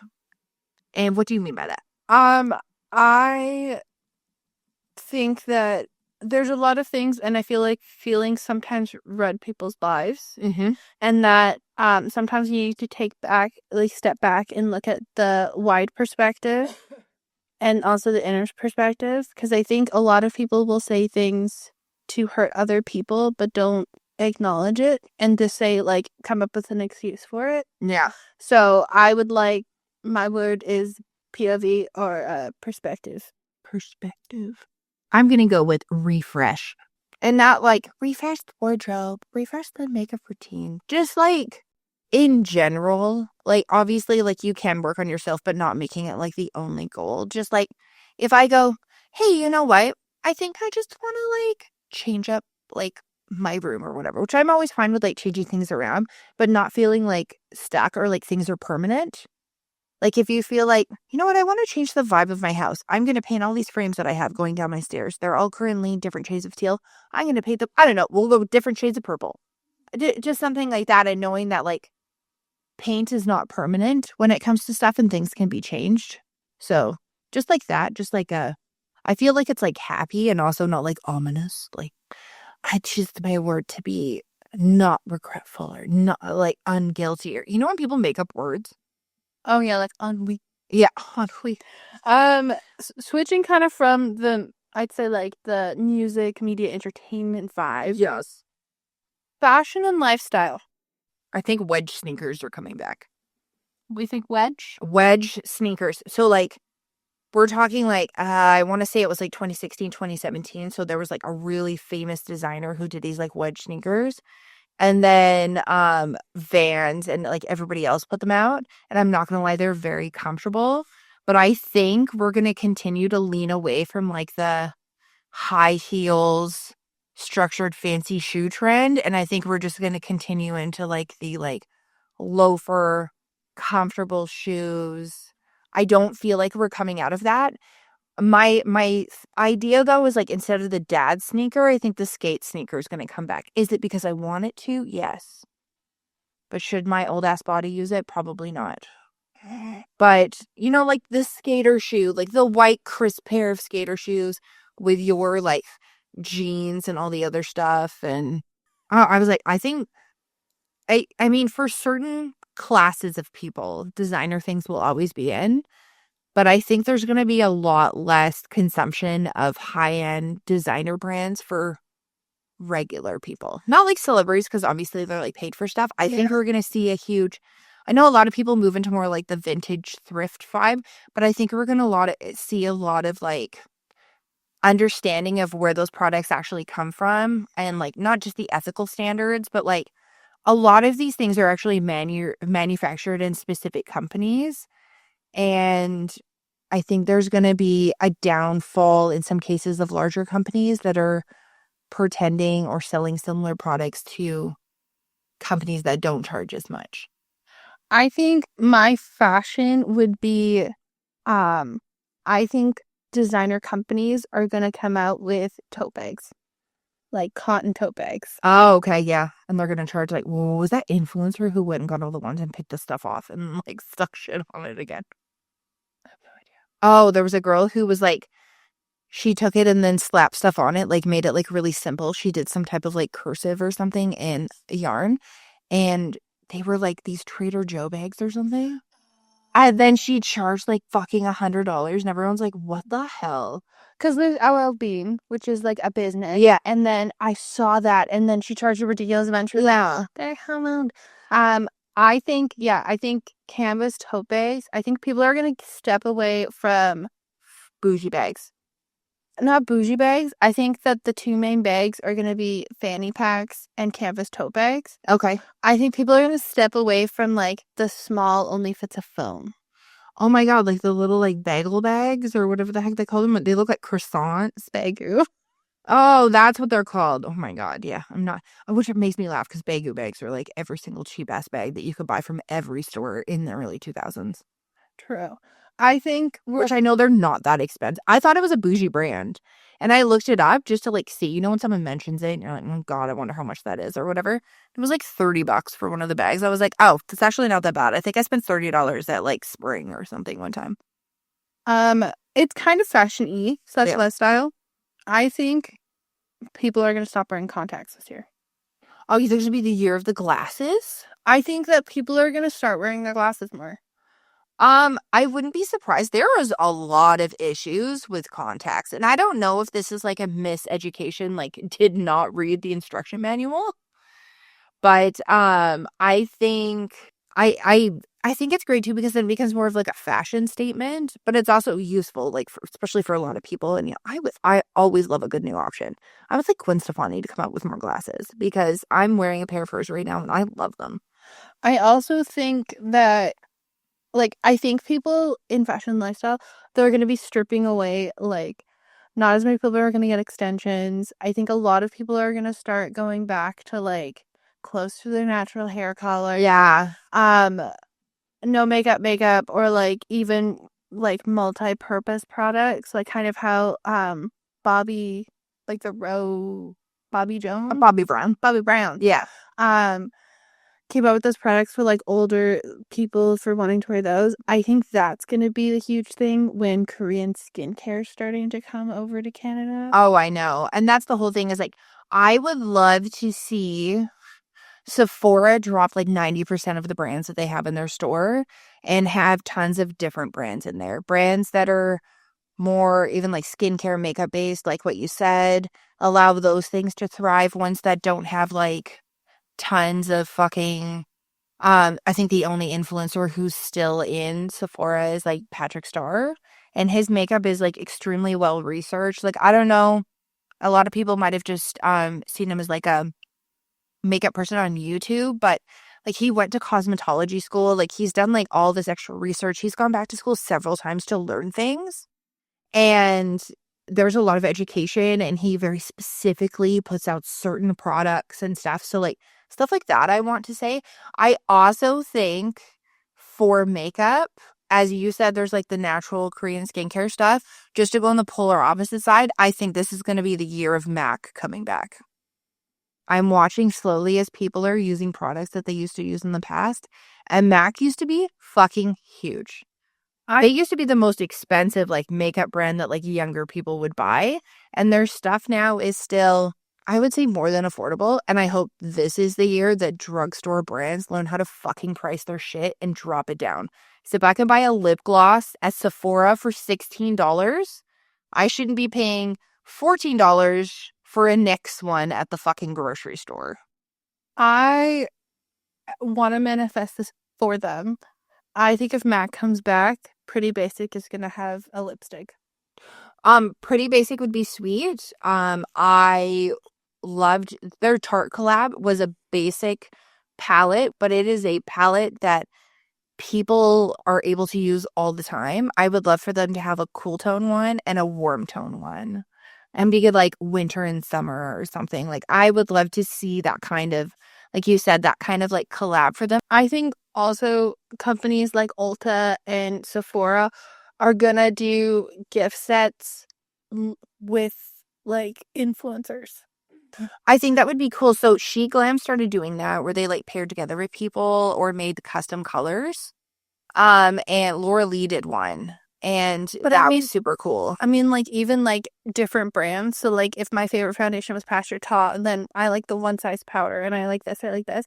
And what do you mean by that? I think that there's a lot of things, and I feel like feelings sometimes run people's lives, Mm-hmm. and that sometimes you need to step back and look at the wide perspective and also the inner perspective, because I think a lot of people will say things to hurt other people, but don't acknowledge it and just say, like, come up with an excuse for it. Yeah. So I would like, my word is POV or perspective. Perspective. I'm going to go with refresh. And not like refresh the wardrobe, refresh the makeup routine. Just like in general, like obviously, like you can work on yourself, but not making it like the only goal. Just like if I go, hey, you know what? I think I just want to like change up like my room or whatever, which I'm always fine with like changing things around, but not feeling like stuck or like things are permanent. Like if you feel like, you know what, I want to change the vibe of my house. I'm going to paint all these frames that I have going down my stairs. They're all currently different shades of teal. I'm going to paint them. I don't know. We'll go with different shades of purple. Just something like that. And knowing that like paint is not permanent when it comes to stuff and things can be changed. So just like that, just like I feel like it's like happy and also not like ominous. Like I choose my word to be not regretful or not like unguilty or, you know, when people make up words? Oh yeah, like ennui. Yeah, ennui. Switching kind of from I'd say like the music, media, entertainment vibe. Yes. Fashion and lifestyle. I think wedge sneakers are coming back. We think wedge. Wedge sneakers. So like we're talking like I want to say it was like 2016, 2017. So there was like a really famous designer who did these like wedge sneakers. And then Vans and like everybody else put them out. And I'm not gonna lie, they're very comfortable. But I think we're gonna continue to lean away from like the high heels, structured fancy shoe trend. And I think we're just gonna continue into like the like loafer, comfortable shoes. I don't feel like we're coming out of that. My idea though is like instead of the dad sneaker, I think the skate sneaker is going to come back. Is it because I want it to? Yes. But should my old ass body use it? Probably not. But you know, like the skater shoe, like the white crisp pair of skater shoes with your like jeans and all the other stuff, and I was like, I think I mean for certain classes of people, designer things will always be in. But I think there's going to be a lot less consumption of high-end designer brands for regular people. Not like celebrities, because obviously they're like paid for stuff. I think we're going to see I know a lot of people move into more like the vintage thrift vibe, but I think we're going to see a lot of like understanding of where those products actually come from and like not just the ethical standards, but like a lot of these things are actually manufactured in specific companies. And I think there's going to be a downfall in some cases of larger companies that are pretending or selling similar products to companies that don't charge as much. I think my fashion would be, I think designer companies are gonna come out with tote bags, like cotton tote bags. Oh, okay, yeah. And they're going to charge like, whoa, was that influencer who went and got all the ones and picked the stuff off and like stuck shit on it again? I have no idea. Oh, there was a girl who was like, she took it and then slapped stuff on it, like made it like really simple. She did some type of like cursive or something in yarn. And they were like these Trader Joe bags or something. And then she charged like fucking $100. And everyone's like, what the hell? Because there's LL Bean, which is like a business. Yeah. And then I saw that, and then she charged a ridiculous amount. Yeah. They're how I think, I think canvas tote bags, I think people are going to step away from Bougie bags. not bougie bags. I think that the two main bags are going to be fanny packs and canvas tote bags. Okay. I think people are going to step away from like the small only fits a phone. Oh my God, like the little like bagel bags or whatever the heck they call them. They look like croissants. Bagoo. Oh, that's what they're called. Oh my God. Yeah. Which it makes me laugh because Bagoo bags are like every single cheap ass bag that you could buy from every store in the early 2000s. True. I think Which I know they're not that expensive. I thought it was a bougie brand. And I looked it up just to like see, you know, when someone mentions it and you're like, oh God, I wonder how much that is or whatever. It was like $30 for one of the bags. I was like, oh, that's actually not that bad. I think I spent $30 at like Spring or something one time. it's kind of fashion-y / Yeah. lifestyle. I think people are going to stop wearing contacts this year. Oh, you think it's going to be the year of the glasses? I think that people are going to start wearing their glasses more. I wouldn't be surprised. There is a lot of issues with contacts, and I don't know if this is like a miseducation, like did not read the instruction manual. But I think I think it's great too because then it becomes more of like a fashion statement, but it's also useful, like especially for a lot of people. And I always love a good new option. I would like Gwen Stefani to come out with more glasses because I'm wearing a pair of hers right now and I love them. I also think that, like, I think people in fashion lifestyle, they're going to be stripping away, like, not as many people are going to get extensions. I think a lot of people are going to start going back to, like, close to their natural hair color. Yeah. No makeup, or, like, even, like, multi-purpose products, like, kind of how, Bobby, like, Bobby Jones? Bobby Brown. Bobby Brown. Yeah. Came out with those products for like older people for wanting to wear those. I think that's going to be the huge thing when Korean skincare is starting to come over to Canada. Oh, I know. And that's the whole thing is like, I would love to see Sephora drop like 90% of the brands that they have in their store and have tons of different brands in there. Brands that are more even like skincare, makeup based, like what you said, allow those things to thrive. Ones that don't have like tons of fucking I think the only influencer who's still in Sephora is like Patrick Starr, and his makeup is like extremely well researched. Like I don't know, a lot of people might have just seen him as like a makeup person on YouTube, but like he went to cosmetology school. Like he's done like all this extra research. He's gone back to school several times to learn things. And there's a lot of education, and he very specifically puts out certain products and stuff. So, like, stuff like that, I want to say. I also think for makeup, as you said, there's like the natural Korean skincare stuff. Just to go on the polar opposite side, I think this is going to be the year of MAC coming back. I'm watching slowly as people are using products that they used to use in the past. And MAC used to be fucking huge. They used to be the most expensive like makeup brand that like younger people would buy, and their stuff now is still, I would say, more than affordable. And I hope this is the year that drugstore brands learn how to fucking price their shit and drop it down. So if I can buy a lip gloss at Sephora for $16, I shouldn't be paying $14 for a NYX one at the fucking grocery store. I want to manifest this for them. I think if MAC comes back, Pretty Basic is going to have a lipstick. Pretty Basic would be sweet. I loved their Tarte collab was a basic palette, but it is a palette that people are able to use all the time. I would love for them to have a cool tone one and a warm tone one. And be good like winter and summer or something. Like I would love to see that kind of, like you said, that kind of like collab for them. I think also companies like Ulta and Sephora are gonna do gift sets with like influencers. I think that would be cool. So She Glam started doing that where they like paired together with people or made custom colors. And Laura Lee did one. And But that I mean, was super cool. I mean, like even like different brands. So like if my favorite foundation was Pasture Tall, and then I like the one size powder, and I like this, I like this.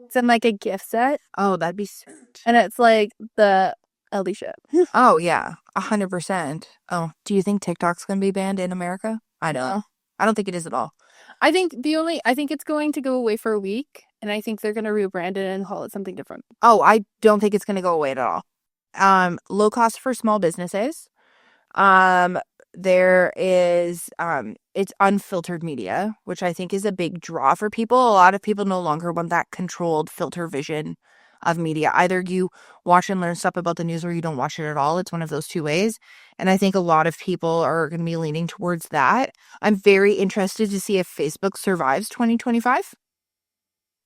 It's in like a gift set, Oh, that'd be sweet. and it's like the Alicia. Oh, yeah. 100%. Oh, do you think TikTok's gonna be banned in America? I don't know. I don't think it is at all. I think it's going to go away for a week, and I think they're gonna rebrand it and call it something different. Oh, I don't think it's gonna go away at all. Low cost for small businesses. There is it's unfiltered media, which I think is a big draw for people. A lot of people no longer want that controlled filter vision of media. Either you watch and learn stuff about the news or you don't watch it at all. It's one of those two ways. And I think a lot of people are going to be leaning towards that. I'm very interested to see if Facebook survives 2025.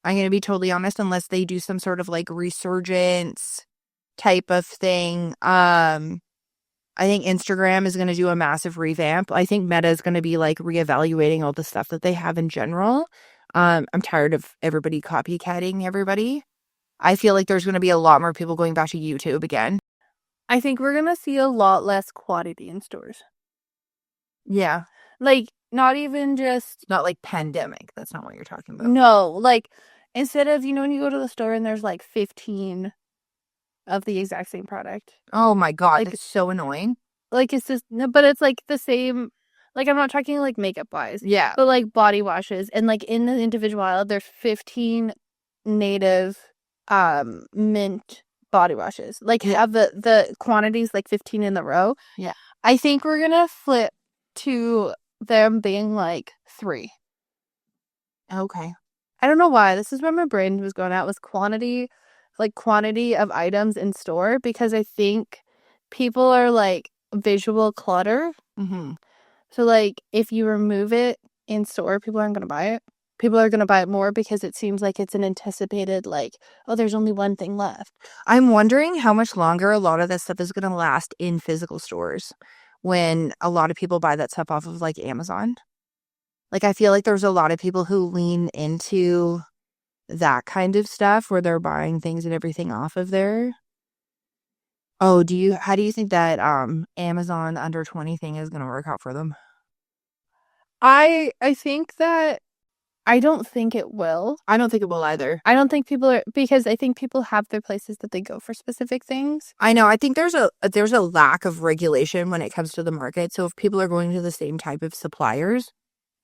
I'm going to be totally honest, unless they do some sort of like resurgence type of thing. I think Instagram is going to do a massive revamp. I think Meta is going to be like reevaluating all the stuff that they have in general. I'm tired of everybody copycatting everybody. I feel like there's going to be a lot more people going back to YouTube again. I think we're gonna see a lot less quantity in stores. Yeah. Like not even just, Not like pandemic. That's not what you're talking about. no, like, instead of, when you go to the store and there's like 15 of the exact same product. Oh my God, Like, that's so annoying. like it's just, no, but it's like the same, like, I'm not talking like makeup wise, Yeah. but like body washes. And like in the individual aisle, there's 15 native mint body washes. Like, have the quantities like 15 in the row. Yeah. I think we're gonna flip to them being like 3. Okay. I don't know why. This is where my brain was going at, was quantity of items in store, because I think people are like visual clutter. Mm-hmm. So like if you remove it in store, people aren't going to buy it. People are going to buy it more because it seems like it's an anticipated, like, oh, there's only one thing left. I'm wondering how much longer a lot of this stuff is going to last in physical stores when a lot of people buy that stuff off of like Amazon. Like, I feel like there's a lot of people who lean into that kind of stuff where they're buying things and everything off of there. Oh, how do you think that Amazon under 20 thing is going to work out for them? I think that I don't think it will. I don't think it will either. I don't think people are, because I think people have their places that they go for specific things. I know. I think there's a lack of regulation when it comes to the market. So if people are going to the same type of suppliers,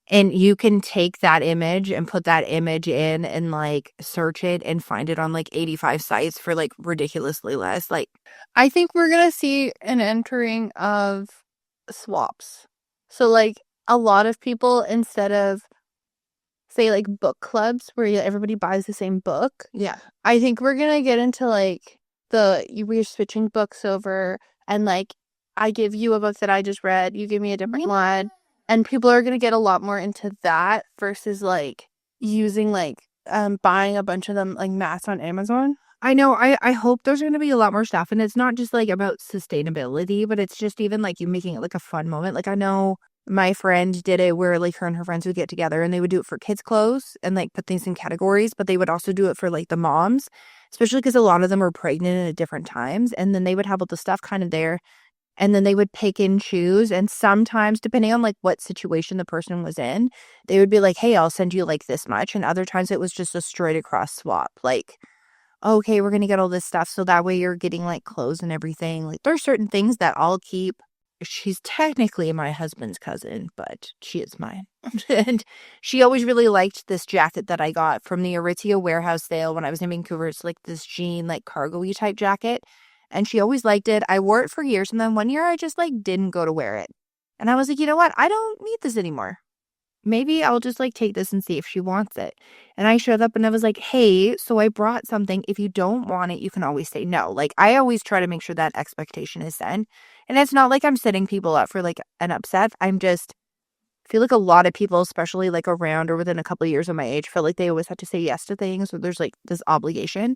and you can take that image and put that image in and like search it and find it on like 85 sites for like ridiculously less. Like, I think we're going to see an entering of swaps. So like a lot of people, instead of say like book clubs where everybody buys the same book, yeah. I think we're going to get into like we're switching books over, and like I give you a book that I just read, you give me a different one, and people are going to get a lot more into that versus like using like buying a bunch of them like mass on Amazon. I know. I hope there's going to be a lot more stuff. And it's not just like about sustainability, but it's just even like you making it like a fun moment. Like, I know my friend did it where like her and her friends would get together and they would do it for kids' clothes and like put things in categories, but they would also do it for like the moms, especially because a lot of them are pregnant at different times. And then they would have all the stuff kind of there. And then they would pick and choose. And sometimes, depending on like what situation the person was in, they would be like, hey, I'll send you like this much. And other times it was just a straight across swap. Like, okay, we're going to get all this stuff. So that way you're getting like clothes and everything. Like, there's certain things that I'll keep. She's technically my husband's cousin, but she is mine. And she always really liked this jacket that I got from the Aritzia warehouse sale when I was in Vancouver. It's like this jean, like cargo-y type jacket. And she always liked it. I wore it for years. And then one year I just like didn't go to wear it. And I was like, you know what? I don't need this anymore. Maybe I'll just like take this and see if she wants it. And I showed up and I was like, hey, so I brought something. If you don't want it, you can always say no. Like, I always try to make sure that expectation is set. And it's not like I'm setting people up for like an upset. I'm just feel like a lot of people, especially like around or within a couple of years of my age, feel like they always have to say yes to things, or there's like this obligation.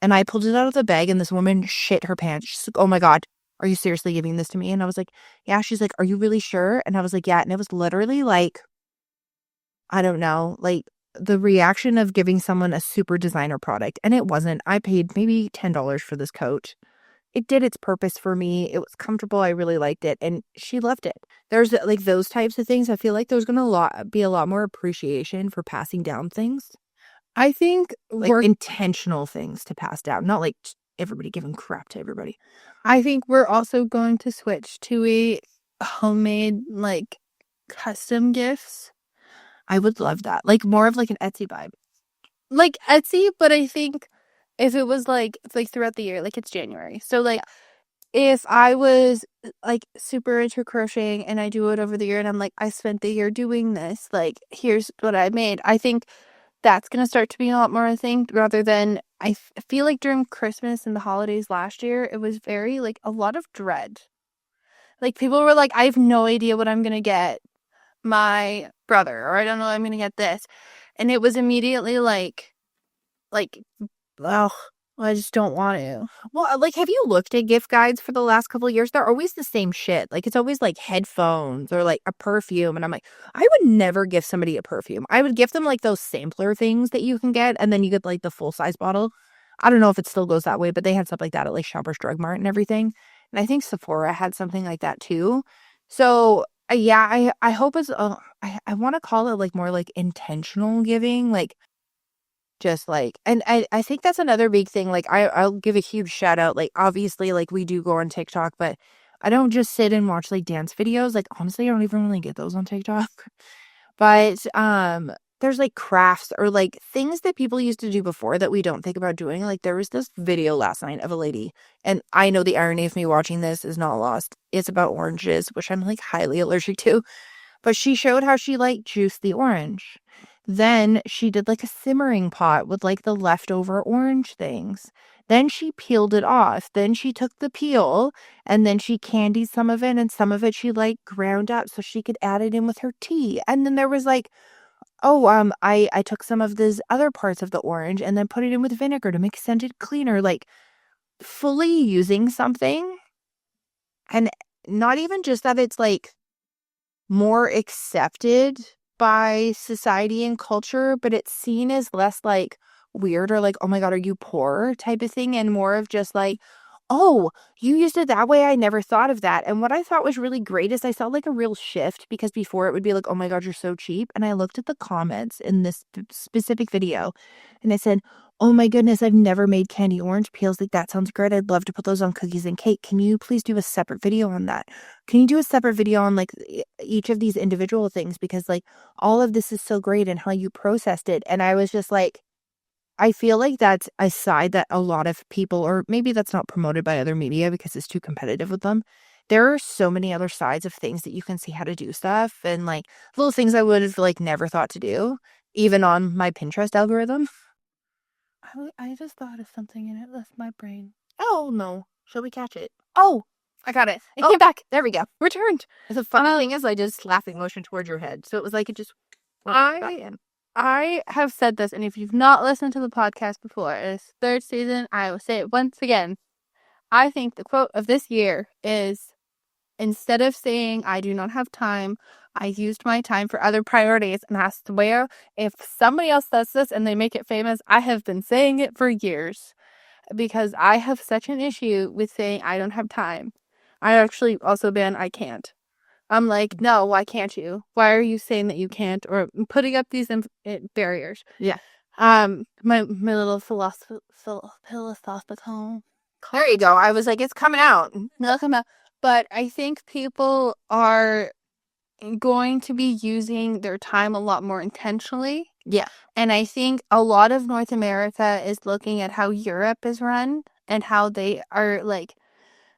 And I pulled it out of the bag and this woman shit her pants. She's like, oh my God, are you seriously giving this to me? And I was like, yeah. She's like, are you really sure? And I was like, yeah. And it was literally like, I don't know, like the reaction of giving someone a super designer product. And it wasn't. I paid maybe $10 for this coat. It did its purpose for me. It was comfortable. I really liked it. And she loved it. There's like those types of things. I feel like there's going to be a lot more appreciation for passing down things. I think Like intentional things to pass down, not like everybody giving crap to everybody. I think we're also going to switch to a homemade, like, custom gifts. I would love that. Like more of like an Etsy vibe. Like Etsy, but I think if it was like throughout the year, like it's January. So like if I was like super into crocheting and I do it over the year and I'm like, I spent the year doing this, like here's what I made. I think that's going to start to be a lot more a thing, rather than I feel like during Christmas and the holidays last year, it was very like a lot of dread. Like people were like, I have no idea what I'm going to get my brother, or I don't know, I'm going to get this. And it was immediately like, oh, I just don't want to. Well, like, have you looked at gift guides for the last couple of years? They're always the same shit. Like, it's always like headphones or like a perfume. And I'm like, I would never give somebody a perfume. I would give them like those sampler things that you can get. And then you get like the full size bottle. I don't know if it still goes that way, but they had stuff like that at like Shoppers Drug Mart and everything. And I think Sephora had something like that too. So Yeah, I hope it's I want to call it like more like intentional giving, like just like, and I think that's another big thing. Like I'll give a huge shout out. Like obviously, like we do go on TikTok, but I don't just sit and watch like dance videos. Like honestly, I don't even really get those on TikTok. But there's like crafts or like things that people used to do before that we don't think about doing. Like there was this video last night of a lady, and I know the irony of me watching this is not lost. It's about oranges, which I'm like highly allergic to. But she showed how she like juiced the orange. Then she did like a simmering pot with like the leftover orange things. Then she peeled it off. Then she took the peel and then she candied some of it and some of it she like ground up so she could add it in with her tea. And then there was like, oh, I took some of these other parts of the orange and then put it in with vinegar to make scented cleaner, like fully using something. And not even just that it's like more accepted by society and culture, but it's seen as less like weird or like, oh my God, are you poor type of thing, and more of just like, oh, you used it that way. I never thought of that. And what I thought was really great is I saw like a real shift because before it would be like, oh my God, you're so cheap. And I looked at the comments in this specific video and I said, oh my goodness, I've never made candy orange peels. Like that sounds great. I'd love to put those on cookies and cake. Can you please do a separate video on that? Can you do a separate video on like each of these individual things? Because like all of this is so great and how you processed it. And I was just like, I feel like that's a side that a lot of people, or maybe that's not promoted by other media because it's too competitive with them. There are so many other sides of things that you can see how to do stuff and like little things I would have like never thought to do, even on my Pinterest algorithm. I just thought of something and it left my brain. Oh no. Shall we catch it? Oh, I got it. It Oh, came back. there we go. Returned. The funny thing is I did laughing motion towards your head. So it was like it just went back I in. I have said this, and if you've not listened to the podcast before, it's third season. I will say it once again. I think the quote of this year is, instead of saying I do not have time, I used my time for other priorities. And I swear, if somebody else says this and they make it famous, I have been saying it for years because I have such an issue with saying I don't have time. I actually also ban I can't. I'm like, no, why can't you? Why are you saying that you can't, or putting up these barriers? Yeah. My little philosophical. There you go. I was like, it's coming out. They'll come out. But I think people are going to be using their time a lot more intentionally. Yeah. And I think a lot of North America is looking at how Europe is run and how they are like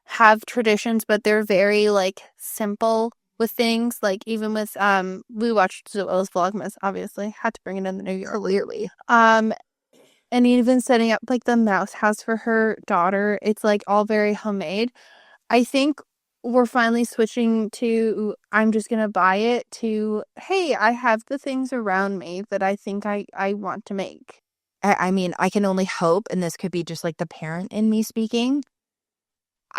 have traditions, but they're very like simple with things. Like even with we watched Zoella's Vlogmas, obviously. Had to bring it in the new year. Clearly. And even setting up like the mouse house for her daughter, it's like all very homemade. I think we're finally switching to I'm just gonna buy it to hey, I have the things around me that I think I want to make. I mean, I can only hope, and this could be just like the parent in me speaking.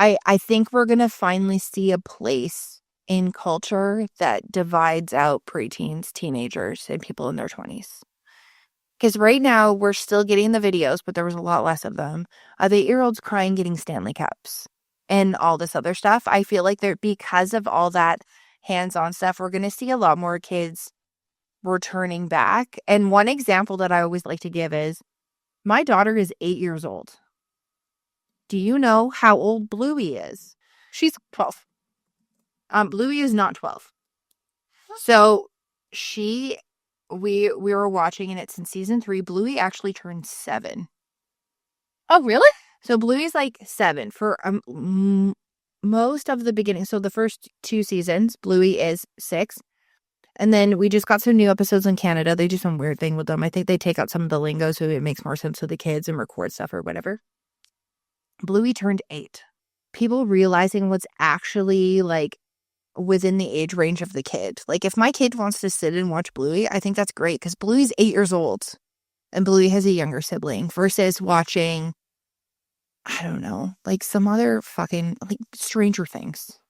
I think we're gonna finally see a place in culture that divides out preteens, teenagers, and people in their 20s. Because right now we're still getting the videos, but there was a lot less of them. The 8-year-olds crying getting Stanley Cups and all this other stuff. I feel like because of all that hands-on stuff, we're gonna see a lot more kids returning back. And one example that I always like to give is my daughter is 8 years old. Do you know how old Bluey is? She's 12. Bluey is not 12. So we were watching and it's in season 3. Bluey actually turned 7. Oh, really? So Bluey's like 7 for most of the beginning. So the first 2 seasons, Bluey is 6. And then we just got some new episodes in Canada. They do some weird thing with them. I think they take out some of the lingo so it makes more sense to the kids and record stuff or whatever. Bluey turned 8. People realizing what's actually like within the age range of the kid. Like if my kid wants to sit and watch Bluey, I think that's great because Bluey's 8 years old and Bluey has a younger sibling versus watching, I don't know, like some other fucking like Stranger Things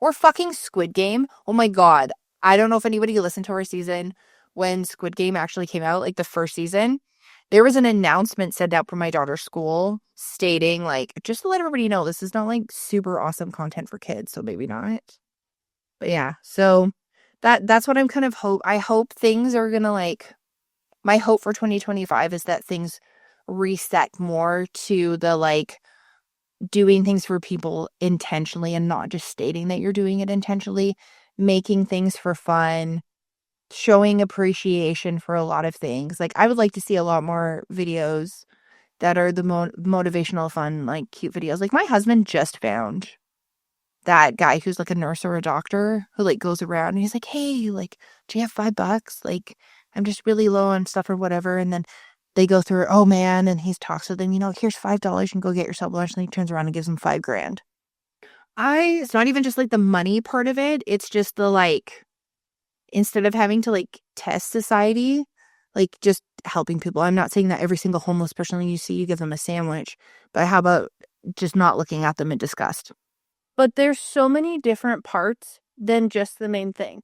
or fucking Squid Game. Oh my God. I don't know if anybody listened to our season when Squid Game actually came out, like the first season. There was an announcement sent out from my daughter's school stating, like, just to let everybody know, this is not like super awesome content for kids, so maybe not. But yeah, so that's what I'm kind of I hope things are gonna like, my hope for 2025 is that things reset more to the like doing things for people intentionally and not just stating that you're doing it intentionally, making things for fun, showing appreciation for a lot of things. Like I would like to see a lot more videos that are the motivational, fun, like cute videos. Like my husband just found that guy who's like a nurse or a doctor who like goes around and he's like, "Hey, like, do you have $5? Like, I'm just really low on stuff or whatever." And then they go through, "Oh man," and he talks to them, here's $5 and go get yourself lunch. And he turns around and gives them 5 grand. It's not even just like the money part of it. It's just the like, instead of having to like test society, like just helping people. I'm not saying that every single homeless person you see, you give them a sandwich, but how about just not looking at them in disgust? But there's so many different parts than just the main thing.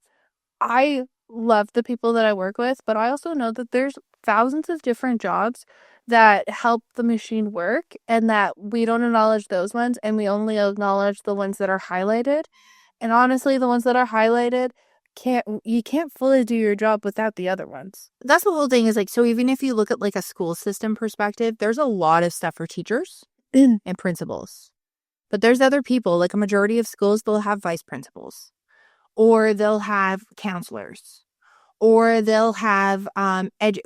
I love the people that I work with, but I also know that there's thousands of different jobs that help the machine work and that we don't acknowledge those ones and we only acknowledge the ones that are highlighted. And honestly, the ones that are highlighted you can't fully do your job without the other ones. That's the whole thing is like, so even if you look at like a school system perspective, there's a lot of stuff for teachers and principals. But there's other people, like a majority of schools, they'll have vice principals or they'll have counselors or they'll have,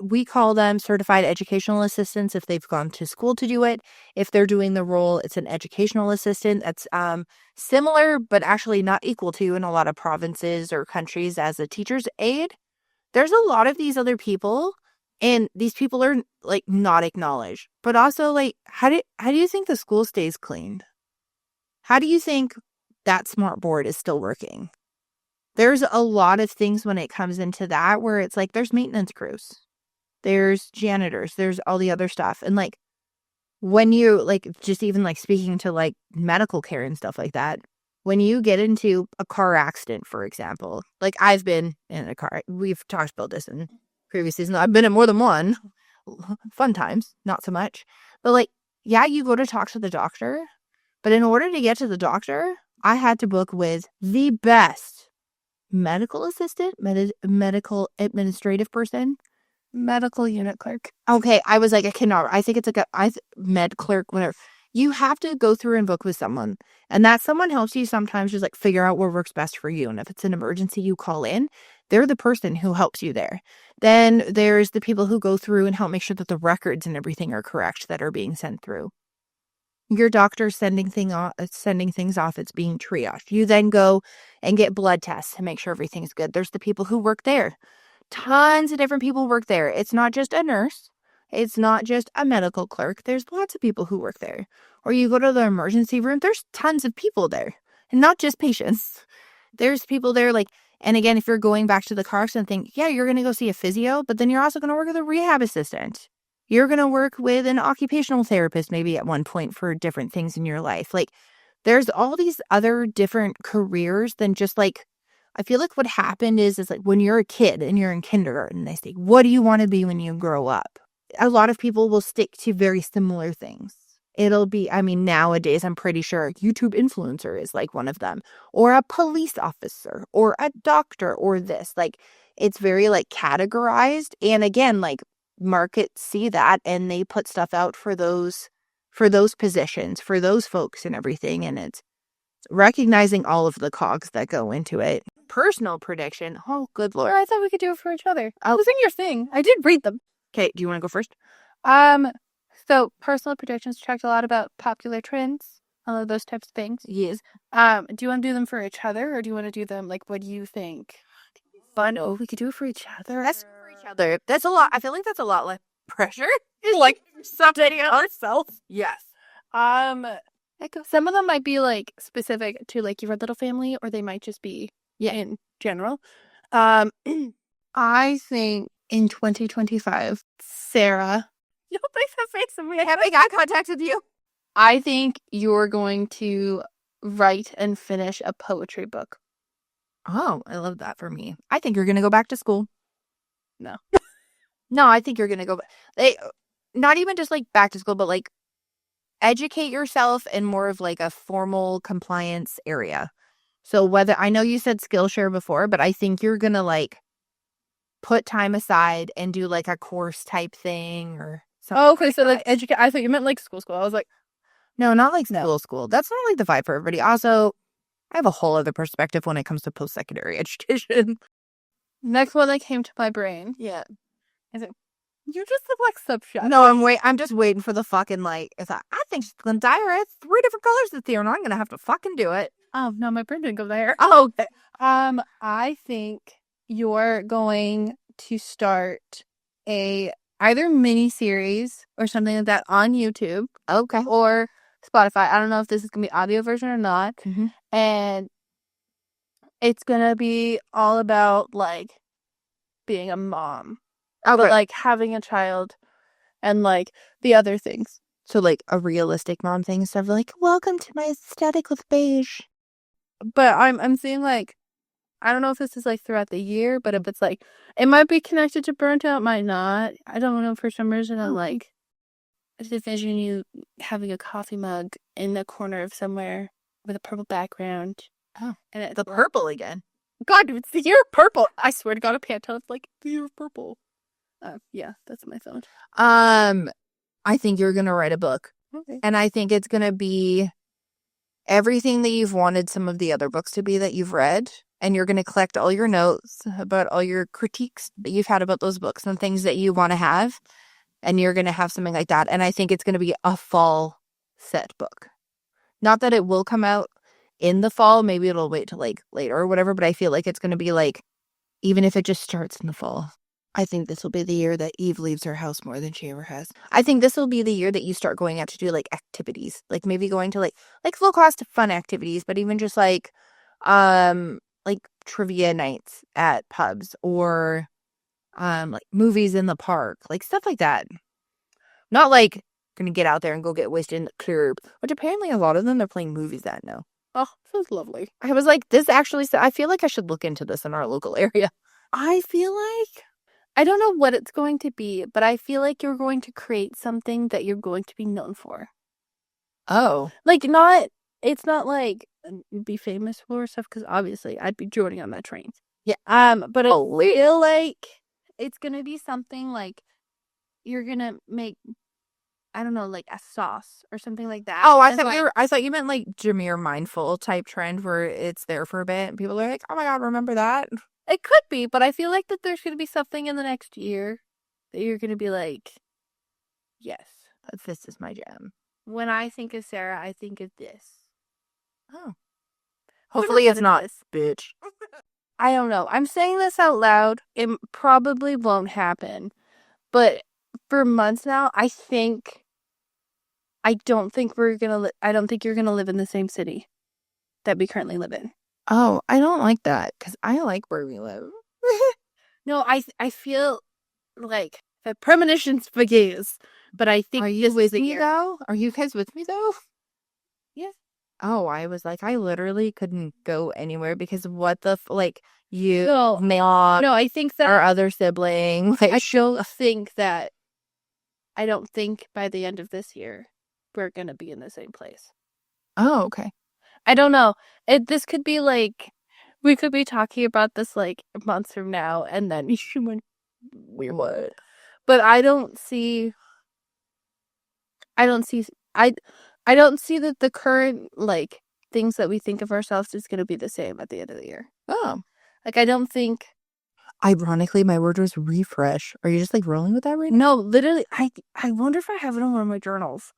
we call them certified educational assistants if they've gone to school to do it. If they're doing the role, it's an educational assistant. That's similar, but actually not equal to in a lot of provinces or countries as a teacher's aide. There's a lot of these other people, and these people are like not acknowledged. But also, like, how do you think the school stays cleaned? How do you think that smart board is still working? There's a lot of things when it comes into that where it's like there's maintenance crews, there's janitors, there's all the other stuff. And like when you like just even like speaking to like medical care and stuff like that, when you get into a car accident, for example, like I've been in a car, we've talked about this in previous seasons. I've been in more than one. Fun times, not so much. But like, yeah, you go to talk to the doctor, but in order to get to the doctor, I had to book with the best medical assistant, medical administrative person, Medical unit clerk. okay, I was like, I cannot. I think it's like med clerk, whatever. You have to go through and book with someone, and that someone helps you sometimes just like figure out what works best for you. And if it's an emergency, you call in. They're the person who helps you there. Then there's the people who go through and help make sure that the records and everything are correct that are being sent through. Your doctor's sending things off. It's being triaged. You then go and get blood tests to make sure everything's good. There's the people who work there. Tons of different people work there. It's not just a nurse. It's not just a medical clerk. There's lots of people who work there. Or you go to the emergency room, there's tons of people there. And not just patients. There's people there like, and again, if you're going back to the car accident thing, yeah, you're going to go see a physio, but then you're also going to work with a rehab assistant. You're going to work with an occupational therapist maybe at one point for different things in your life. Like there's all these other different careers than just like, I feel like what happened is like when you're a kid and you're in kindergarten, they say, what do you want to be when you grow up? A lot of people will stick to very similar things. It'll be, I mean, nowadays, I'm pretty sure YouTube influencer is like one of them, or a police officer, or a doctor, or this. Like, it's very like categorized. And again, like markets see that and they put stuff out for those positions, for those folks and everything. And it's recognizing all of the cogs that go into it. Personal prediction. Oh, good lord. I thought we could do it for each other. Oh, sing your thing. I did read them. Okay, do you want to go first? So personal predictions talked a lot about popular trends, all of those types of things. Yes. Do you want to do them for each other, or do you want to do them like what do you think? Fun. Oh, we could do it for each other. That's for each other. That's a lot. I feel like that's a lot less pressure. Like something ourselves. Yes. Some of them might be like specific to like your little family, or they might just be in general. I think in 2025, Sarah. You don't make that face of me. I haven't got contact with you. I think you're going to write and finish a poetry book. Oh, I love that for me. I think you're going to go back to school. No. No, I think you're going to go. Not even just like back to school, but like educate yourself in more of like a formal compliance area. So whether, I know you said Skillshare before, but I think you're going to like put time aside and do like a course type thing or something. Oh, okay. So like I thought you meant like school. I was like, no, not like school. That's not like the vibe for everybody. Also, I have a whole other perspective when it comes to post-secondary education. Next one that came to my brain. Yeah. Is it? You just look like subshot. No, I'm just waiting for the fucking like. It's like, I think she's gonna dye her hair 3 different colors this year, and I'm gonna have to fucking do it. Oh no, my brain didn't go there. Oh, okay. I think you're going to start a either mini series or something like that on YouTube. Okay. Or Spotify. I don't know if this is gonna be audio version or not. Mm-hmm. And it's gonna be all about like being a mom. Okay. But like having a child and like the other things. So like a realistic mom thing instead of like, welcome to my aesthetic with beige. But I'm seeing like, I don't know if this is like throughout the year, but if it's like, it might be connected to burnt out, might not. I don't know. For some reason, I'm like, I just envision you having a coffee mug in the corner of somewhere with a purple background. Oh, and it's the purple again. God, it's the year of purple. I swear to God, I can't tell. It's like the year of purple. Yeah, that's my phone. I think you're gonna write a book. Okay. And I think it's gonna be everything that you've wanted some of the other books to be that you've read. And you're gonna collect all your notes about all your critiques that you've had about those books and things that you want to have. And you're gonna have something like that. And I think it's gonna be a fall set book. Not that it will come out in the fall. Maybe it'll wait till like later or whatever. But I feel like it's gonna be like, even if it just starts in the fall. I think this will be the year that Eve leaves her house more than she ever has. I think this will be the year that you start going out to do like activities, like maybe going to like low cost fun activities, but even just like trivia nights at pubs or like movies in the park, like stuff like that. Not like gonna get out there and go get wasted in the club, which apparently a lot of them they're playing movies at now. Oh, sounds lovely. I was like, this actually, I feel like I should look into this in our local area. I feel like, I don't know what it's going to be, but I feel like you're going to create something that you're going to be known for. Oh. Like, it's not like be famous for stuff, because obviously I'd be joining on that train. Yeah. But I feel like it's going to be something like you're going to make, I don't know, like a sauce or something like that. Oh, I thought you meant like Jameer Mindful type trend where it's there for a bit and people are like, oh my God, remember that? It could be, but I feel like that there's going to be something in the next year that you're going to be like, yes, this is my jam. When I think of Sarah, I think of this. Oh. Hopefully it's not, bitch. I don't know. I'm saying this out loud. It probably won't happen. But for months now, I don't think you're going to live in the same city that we currently live in. Oh, I don't like that because I like where we live. No, I feel like the premonitions for years, but I think Are you with me though? Are you guys with me though? Yeah. Oh, I was like, I literally couldn't go anywhere because what the you, no, I think that our other sibling. Like, I don't think that. I don't think by the end of this year we're gonna be in the same place. Oh, okay. I don't know. This could be like, we could be talking about this like months from now, and then we would. But I don't see that the current like things that we think of ourselves is gonna be the same at the end of the year. Oh, like I don't think. Ironically, my word was refresh. Are you just like rolling with that right No, now? literally. I wonder if I have it on one of my journals.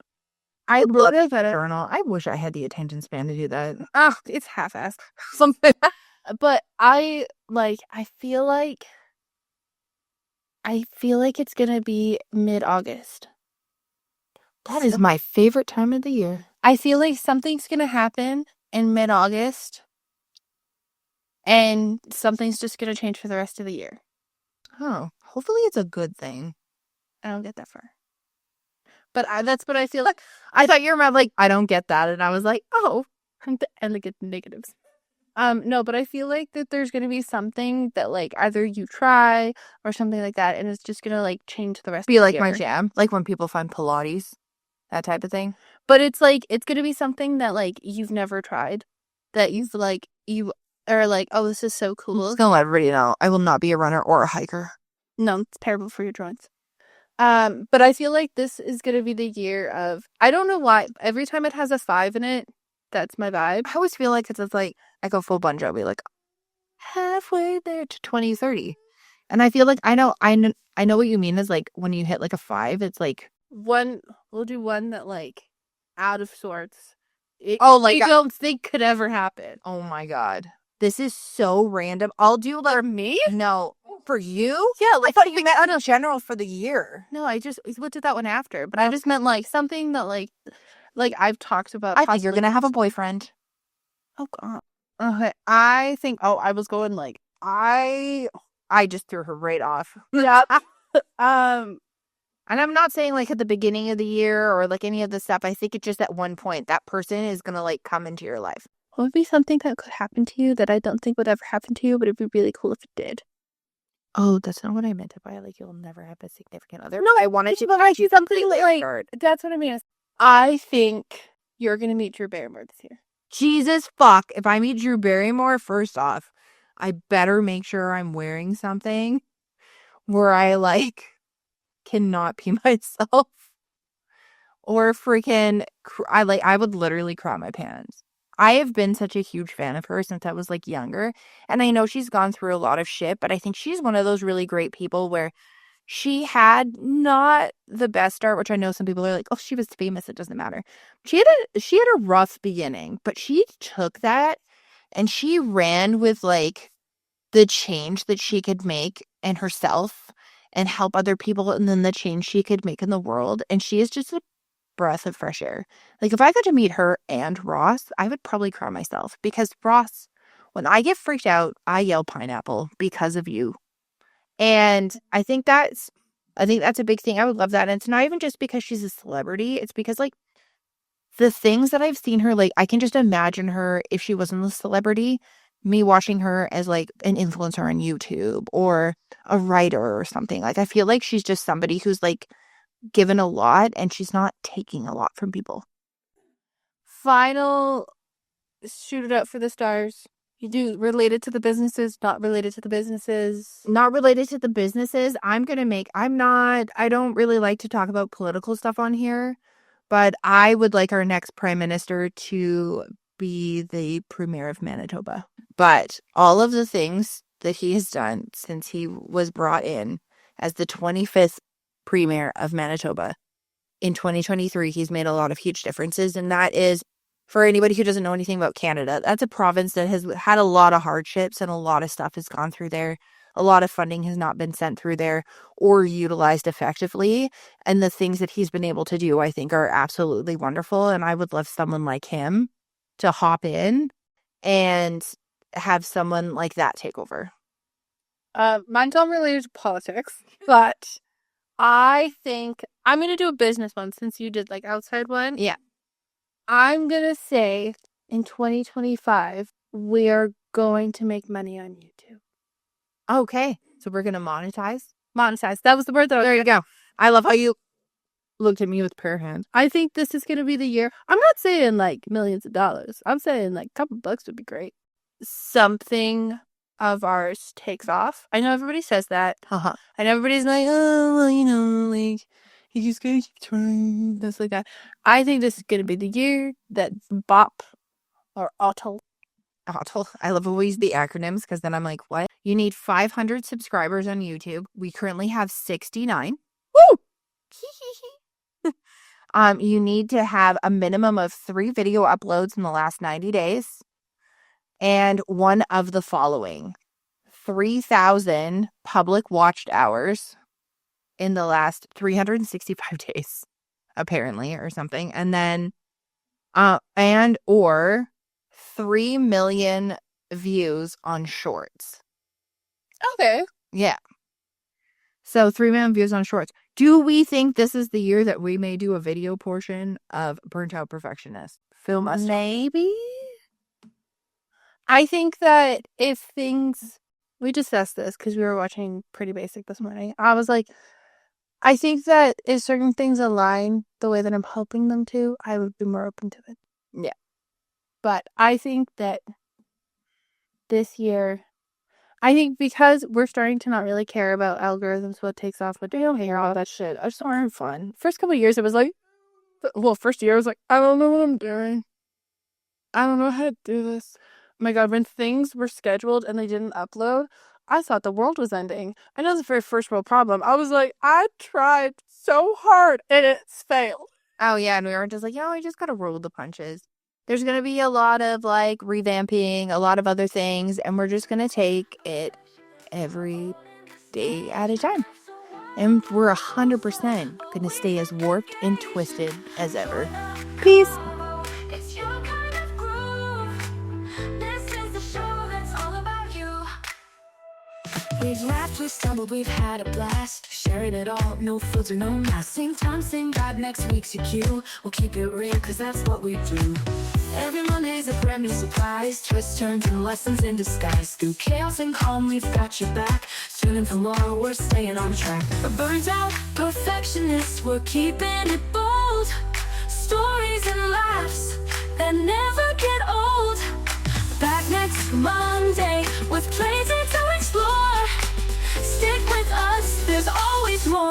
I love a journal. I wish I had the attention span to do that. It's half-assed. Something. But I feel like it's gonna be mid-August. That is my favorite time of the year. I feel like something's gonna happen in mid-August, and something's just gonna change for the rest of the year. Oh, hopefully it's a good thing. I don't get that far. But that's what I feel like. I thought you were like, I don't get that. And I was like, oh. And like it's negatives. No, but I feel like that there's going to be something that like either you try or something like that. And it's just going to like change the rest of the year. Be like my jam. Like when people find Pilates. That type of thing. But it's like, it's going to be something that like you've never tried. That you've like you are like, oh, this is so I'm cool. just gonna let everybody know I will not be a runner or a hiker. No, it's terrible for your joints. But I feel like this is gonna be the year of, I don't know why, every time it has a 5 in it, that's my vibe. I always feel like it's like I go full Bon Jovi, like halfway there to 2030. And I feel like I know what you mean is like when you hit like a 5, it's like We'll do one that like out of sorts. like we don't think could ever happen. oh my God. This is so random. I'll do like For me? no. For you? Yeah, I thought you meant in general for the year. No, I just looked at that one after, but I just meant like something that like I've talked about. I think you're gonna have a boyfriend. Oh God. Okay. I think. Oh, I was going like I just threw her right off. Yep. And I'm not saying like at the beginning of the year or like any of the stuff. I think it's just at one point that person is gonna like come into your life. What would be something that could happen to you that I don't think would ever happen to you, but it'd be really cool if it did? Oh, that's not what I meant by like you'll never have a significant other. No, I wanted to buy you something like that's what I mean. I think you're gonna meet Drew Barrymore this year. Jesus fuck. If I meet Drew Barrymore, first off, I better make sure I'm wearing something where I like cannot be myself. Or freaking I would literally crap my pants. I have been such a huge fan of her since I was like younger, and I know she's gone through a lot of shit, but I think she's one of those really great people where she had not the best start, which I know some people are like, "Oh, she was famous, it doesn't matter." She had a rough beginning, but she took that and she ran with like the change that she could make in herself and help other people and then the change she could make in the world, and she is just a breath of fresh air. Like if I got to meet her and Ross, I would probably cry myself because Ross, when I get freaked out, I yell pineapple because of you. And I think that's a big thing. I would love that. And it's not even just because she's a celebrity. It's because like the things that I've seen her, like I can just imagine her if she wasn't a celebrity, me watching her as like an influencer on YouTube or a writer or something. Like I feel like she's just somebody who's like given a lot and she's not taking a lot from people. Final shoot it up for the stars. You do related to the businesses, not related to the businesses. Not related to the businesses. I don't really like to talk about political stuff on here, but I would like our next prime minister to be the premier of Manitoba. But all of the things that he has done since he was brought in as the 25th premier of Manitoba in 2023, he's made a lot of huge differences. And that is, for anybody who doesn't know anything about Canada, that's a province that has had a lot of hardships and a lot of stuff has gone through there. A lot of funding has not been sent through there or utilized effectively. And the things that he's been able to do, I think, are absolutely wonderful. And I would love someone like him to hop in and have someone like that take over. Mine's not related to politics, but I think I'm gonna do a business one since you did like outside one. Yeah. I'm gonna say in 2025 we are going to make money on YouTube. Okay. So we're gonna monetize? Monetize. That was the word though. There you go. I love how you looked at me with prayer hands. I think this is gonna be the year. I'm not saying like millions of dollars. I'm saying like a couple bucks would be great. Something of ours takes off. I know everybody says that. Uh-huh. And everybody's like, oh, well, you know, like, you just gotta keep trying, this like that. I think this is gonna be the year that BOP or Otto. I love always the acronyms because then I'm like, what? You need 500 subscribers on YouTube. We currently have 69. Woo! You need to have a minimum of 3 video uploads in the last 90 days. And one of the following 3,000 public watched hours in the last 365 days, apparently, or something. And then, and or 3 million views on shorts. Okay. Yeah. So 3 million views on shorts. Do we think this is the year that we may do a video portion of Burnt Out Perfectionist? Film us. Maybe. I think that if things, we discussed this because we were watching Pretty Basic this morning. I was like, I think that if certain things align the way that I'm hoping them to, I would be more open to it. Yeah. But I think that this year, I think because we're starting to not really care about algorithms, what takes off, what don't care, all that shit. I just want to have fun. First couple of years, it was like, well, first year I was like, I don't know what I'm doing. I don't know how to do this. Oh my God, when things were scheduled and they didn't upload, I thought the world was ending. I know it's a very first world problem. I was like, I tried so hard and it's failed. Oh, yeah. And we were just like, we just got to roll the punches. There's going to be a lot of like revamping, a lot of other things, and we're just going to take it every day at a time. And we're 100% going to stay as warped and twisted as ever. Peace. We've laughed, we've stumbled, we've had a blast. Sharing it all, no filter, no mask. Same time, same vibe, next week's your cue. We'll keep it real, cause that's what we do. Every Monday's a brand new surprise. Twists, turns, and lessons in disguise. Through chaos and calm, we've got your back. Tune in for more, we're staying on track. We're burnt out, perfectionists, we're keeping it bold. Stories and laughs that never get old. Back next Monday with places to explore. Stick with us, there's always more.